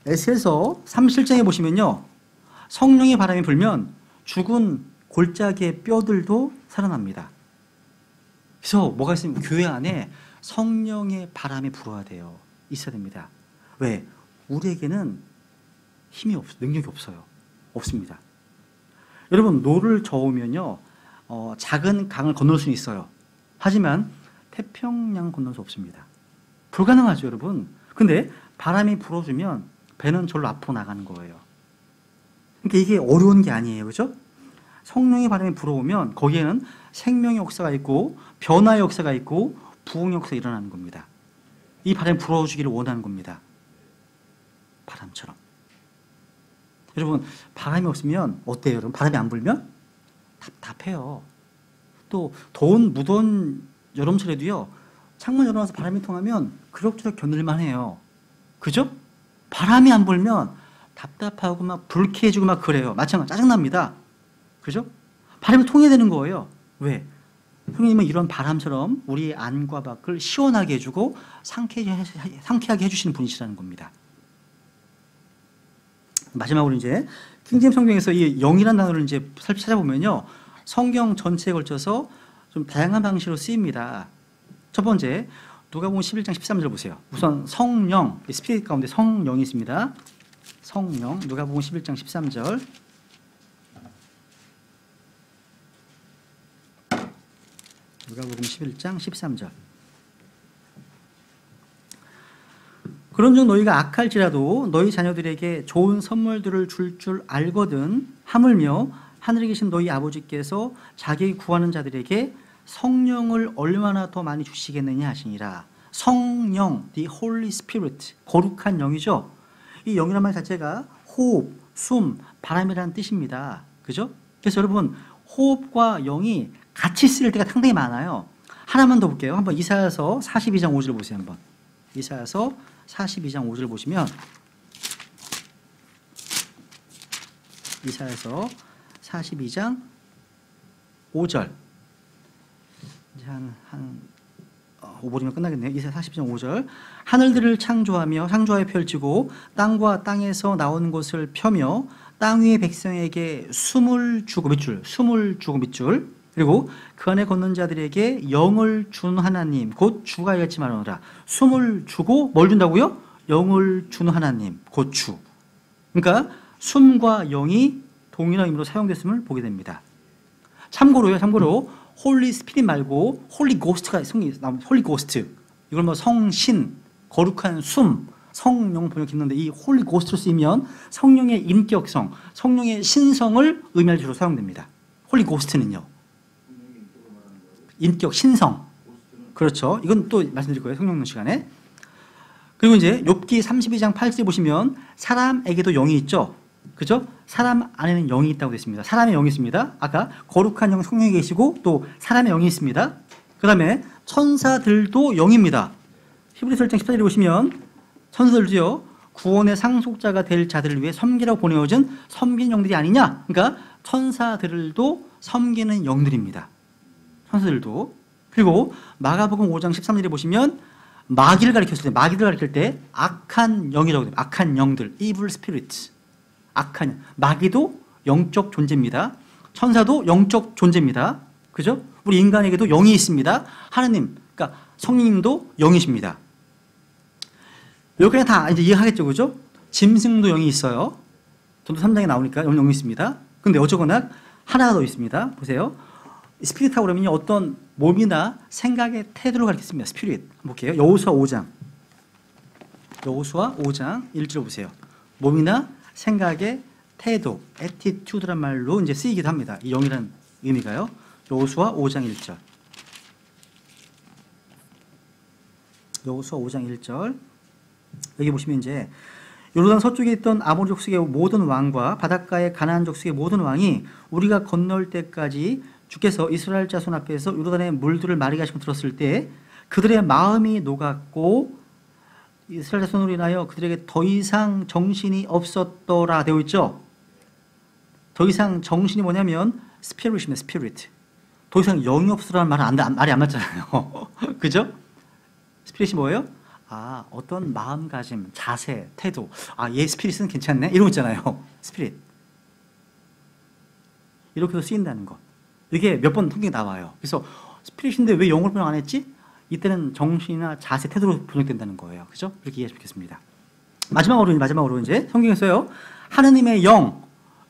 에스겔서 37장에 보시면요, 성령의 바람이 불면 죽은 골짜기의 뼈들도 살아납니다. 그래서 뭐가 있으면 교회 안에 성령의 바람이 불어야 돼요. 있어야 됩니다. 왜? 우리에게는 힘이 없어요. 능력이 없어요. 없습니다. 여러분, 노를 저으면요, 작은 강을 건널 수는 있어요. 하지만 태평양 건널 수 없습니다. 불가능하죠, 여러분. 근데 바람이 불어주면 배는 절로 앞으로 나가는 거예요. 그러니까 이게 어려운 게 아니에요. 그죠? 성령의 바람이 불어오면 거기에는 생명의 역사가 있고 변화의 역사가 있고 부흥의 역사가 일어나는 겁니다. 이 바람이 불어주기를 원하는 겁니다. 바람처럼. 여러분, 바람이 없으면 어때요? 여러분, 바람이 안 불면 답답해요. 또 더운 무더운 여름철에도요, 창문 열어놔서 바람이 통하면 그럭저럭 견딜만 해요. 그죠? 바람이 안 불면 답답하고 막 불쾌해지고 막 그래요. 마찬가지 짜증납니다. 그죠? 바람이 통해야 되는 거예요. 왜? 성령님은 이런 바람처럼 우리 안과 밖을 시원하게 해주고 상쾌하게 해주시는 분이시라는 겁니다. 마지막으로 이제 킹제임스 성경에서 이 영이라는 단어를 이제 찾아보면요, 성경 전체에 걸쳐서 좀 다양한 방식으로 쓰입니다. 첫 번째, 누가복음 11장 13절 보세요. 우선 성령, 스피릿 가운데 성령이 있습니다. 성령, 누가복음 11장 13절. 누가복음 11장 13절. 그런즉 너희가 악할지라도 너희 자녀들에게 좋은 선물들을 줄 알거든 하물며 하늘에 계신 너희 아버지께서 자기 구하는 자들에게 성령을 얼마나 더 많이 주시겠느냐 하시니라. 성령, the Holy Spirit, 거룩한 영이죠. 이 영이라는 말 자체가 호흡, 숨, 바람이라는 뜻입니다. 그죠? 그래서 여러분 호흡과 영이 같이 쓰일 때가 상당히 많아요. 하나만 더 볼게요. 한번 이사야서 42장 5절 보세요. 한번 이사야서 42장 5절 보시면 이사야서 42장 5절 이제 한 5분이면 끝나겠네요. 이사야 42장 5절 하늘들을 창조하여 펼치고 땅과 땅에서 나오는 것을 펴며 땅 위의 백성에게 숨을 주고 밑줄 그리고 그 안에 걷는 자들에게 영을 준 하나님 곧 주가 이같이 말하노라. 숨을 주고 뭘 준다고요? 영을 준 하나님 곧 주. 그러니까 숨과 영이 동일한 의미로 사용됐음을 보게 됩니다. 참고로 홀리 스피릿 말고 홀리 고스트가 나옵니다. 홀리 고스트 이걸 뭐 성신, 거룩한 숨, 성령 번역했는데 이 홀리 고스트로 쓰이면 성령의 인격성, 성령의 신성을 의미할 주로 사용됩니다. 홀리 고스트는요. 인격, 신성. 그렇죠. 이건 또 말씀드릴 거예요. 성령 시간에. 그리고 이제 욥기 32장 8절 보시면 사람에게도 영이 있죠. 그죠? 사람 안에는 영이 있다고 되어 있습니다. 사람의 영이 있습니다. 아까 거룩한 영 성령이 계시고 또 사람의 영이 있습니다. 그 다음에 천사들도 영입니다. 히브리서 1장 14절에 보시면 천사들도요. 구원의 상속자가 될 자들을 위해 섬기라고 보내어진 섬기는 영들이 아니냐. 그러니까 천사들도 섬기는 영들입니다. 천사들도. 그리고 마가복음 5장 13절에 보시면 마귀를 가리킬 때 악한 영이라고 됩니다. 악한 영들, evil spirits. 악한 마귀도 영적 존재입니다. 천사도 영적 존재입니다. 그죠? 우리 인간에게도 영이 있습니다. 하나님, 그러니까 성령님도 영이십니다. 여기까지 다 이제 이해하겠죠, 그죠? 짐승도 영이 있어요. 전도 3장에 나오니까 영이 있습니다. 근데 어쩌거나 하나가 더 있습니다. 보세요. 스피릿하고 그러면 어떤 몸이나 생각의 태도를 가리켰습니다. 스피릿. 볼게요. 여호수아 5장 1절 보세요. 몸이나 생각의 태도, attitude란 말로 이제 쓰이기도 합니다. 이 영이라는 의미가요. 여호수아 5장 1절. 여호수아 5장 1절. 여기 보시면 이제 요르단 서쪽에 있던 아모리 족속의 모든 왕과 바닷가의 가나안 족속의 모든 왕이 우리가 건널 때까지 주께서 이스라엘 자손 앞에서 요르단의 물들을 마르게 하시고 들었을 때 그들의 마음이 녹았고 이스라엘 자손으로 인하여 그들에게 더 이상 정신이 없었더라 되어 있죠. 더 이상 정신이 뭐냐면 스피릿입니다. 스피릿. 더 이상 영이 없으라는 말이 안 맞잖아요. 그죠? 스피릿이 뭐예요? 아, 어떤 마음가짐, 자세, 태도. 아, 얘 스피릿은 괜찮네? 이런 거 있잖아요. 스피릿. 이렇게 해서 쓰인다는 것. 이게 몇 번 통계에 나와요. 그래서 스피릿인데 왜 영어로 번역 안 했지? 이때는 정신이나 자세, 태도로 번역된다는 거예요. 그죠? 이렇게 이해하시면 좋겠습니다. 마지막으로 이제 성경에서요. 하느님의 영,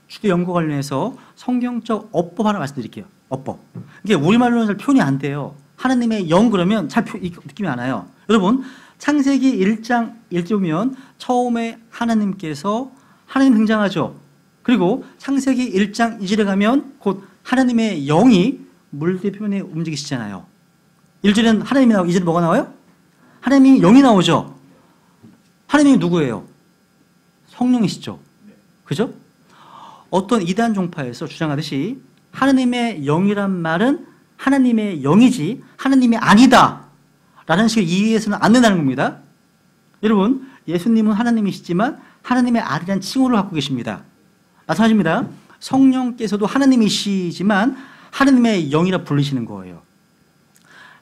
주의 영과 관련해서 성경적 어법 하나 말씀드릴게요. 어법. 이게 우리말로는 잘 표현이 안 돼요. 하느님의 영 그러면 잘 느낌이 안 와요. 여러분, 창세기 1장 1절 보면 처음에 하나님 등장하죠. 그리고 창세기 1장 2절에 가면 곧 하나님의 영이 물들 표면에 움직이시잖아요. 1절에는 하나님이 나오고 2절에 뭐가 나와요? 하나님이 영이 나오죠. 하나님이 누구예요? 성령이시죠. 그죠? 어떤 이단 종파에서 주장하듯이 하나님의 영이란 말은 하나님의 영이지 하나님이 아니다 라는 식으로 이해해서는 안 된다는 겁니다. 여러분, 예수님은 하나님이시지만 하나님의 아들이라는 칭호를 갖고 계십니다. 마찬가지입니다. 성령께서도 하나님이시지만 하나님의 영이라 불리시는 거예요.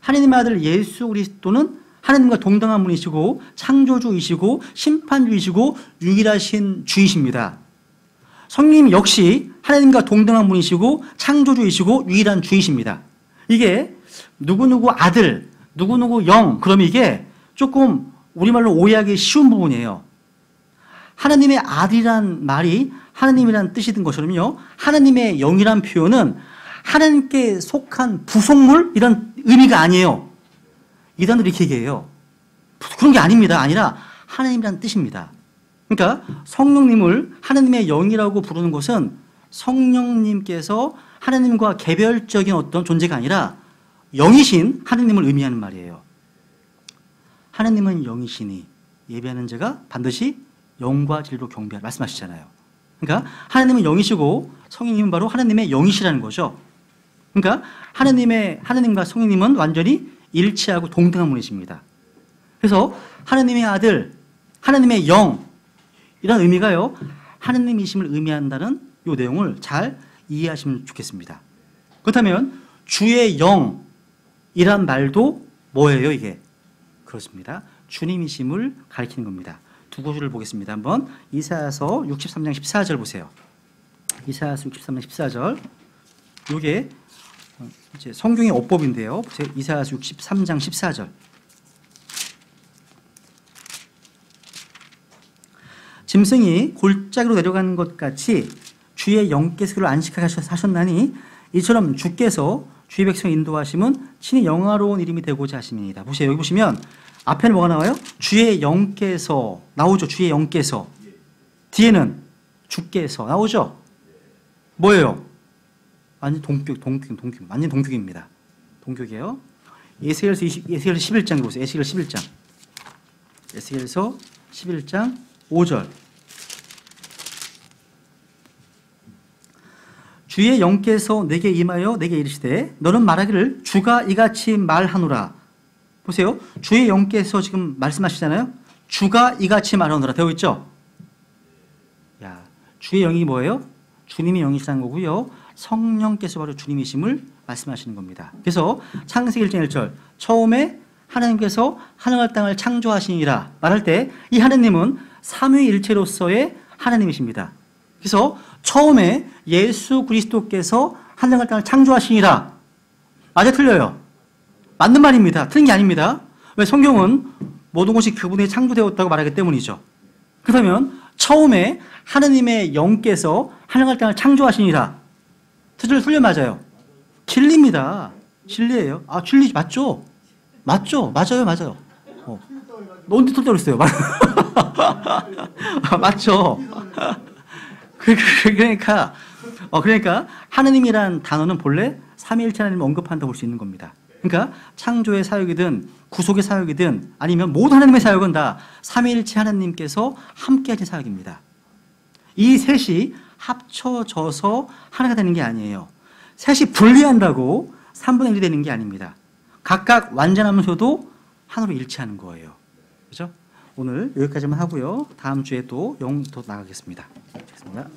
하나님의 아들 예수 그리스도는 하나님과 동등한 분이시고 창조주이시고 심판주이시고 유일하신 주이십니다. 성령 역시 하나님과 동등한 분이시고 창조주이시고 유일한 주이십니다. 이게 누구누구 아들, 누구누구 영, 그럼 이게 조금 우리말로 오해하기 쉬운 부분이에요. 하나님의 아들이란 말이 하나님이란 뜻이 든 것처럼요. 하나님의 영이란 표현은 하나님께 속한 부속물 이런 의미가 아니에요. 이단들이 이렇게 얘기해요. 그런 게 아닙니다. 아니라 하나님이라는 뜻입니다. 그러니까 성령님을 하나님의 영이라고 부르는 것은 성령님께서 하나님과 개별적인 어떤 존재가 아니라 영이신 하나님을 의미하는 말이에요. 하나님은 영이시니 예배하는 자가 반드시 영과 진리로 경배하라 말씀하시잖아요. 그러니까 하나님은 영이시고 성령님은 바로 하나님의 영이시라는 거죠. 그러니까 하나님과 성령님은 완전히 일치하고 동등한 분이십니다. 그래서 하나님의 아들, 하나님의 영 이런 의미가요. 하나님이심을 의미한다는 이 내용을 잘 이해하시면 좋겠습니다. 그렇다면 주의 영이란 말도 뭐예요 이게? 그렇습니다. 주님이심을 가리키는 겁니다. 두 구절을 보겠습니다. 한번 이사야서 63장 14절 보세요. 이사야서 63장 14절. 이게 이제 성경의 어법인데요. 이사야서 63장 14절. 짐승이 골짜기로 내려가는 것 같이 주의 영께서 그를 안식하게 하셨나니 이처럼 주께서 주의 백성 인도하심은 친히 영화로운 이름이 되고자 하심이니이다. 보세요. 여기 보시면 앞에는 뭐가 나와요? 주의 영께서 나오죠. 주의 영께서. 뒤에는 주께서 나오죠. 뭐예요? 완전 동격. 완전 동격입니다. 동격이에요. 에스겔서 11장 보세요. 에스겔서 11장. 에스겔서 11장 5절. 주의 영께서 내게 임하여 내게 이르시되 너는 말하기를 주가 이같이 말하노라. 보세요. 주의 영께서 지금 말씀하시잖아요. 주가 이같이 말하노라 되어 있죠. 야, 주의 영이 뭐예요? 주님이 영이시라는 거고요. 성령께서 바로 주님이심을 말씀하시는 겁니다. 그래서 창세기 1장 1절 처음에 하나님께서 하늘과 땅을 창조하시니라 말할 때 이 하나님은 삼위일체로서의 하나님이십니다. 그래서 처음에 예수 그리스도께서 하늘과 땅을 창조하시니라. 맞아 틀려요? 맞는 말입니다. 틀린 게 아닙니다. 왜? 성경은 모든 것이 그분이 창조되었다고 말하기 때문이죠. 그렇다면 처음에 하나님의 영께서 하늘과 땅을 창조하시니라. 틀려 맞아요? 진리입니다. 진리예요. 아 진리 맞죠? 맞죠? 맞아요. 언제 틀렸다고 그랬어요? 맞죠? 그러니까 하나님이란 단어는 본래 삼위일체 하나님을 언급한다고 볼 수 있는 겁니다. 그러니까 창조의 사역이든 구속의 사역이든 아니면 모든 하나님의 사역은 다 삼위일체 하나님께서 함께 하신 사역입니다. 이 셋이 합쳐져서 하나가 되는 게 아니에요. 셋이 분리한다고 3분의 1이 되는 게 아닙니다. 각각 완전하면서도 하나로 일치하는 거예요. 그렇죠? 오늘 여기까지만 하고요. 다음 주에 또 영 더 나가겠습니다. 알겠습니다.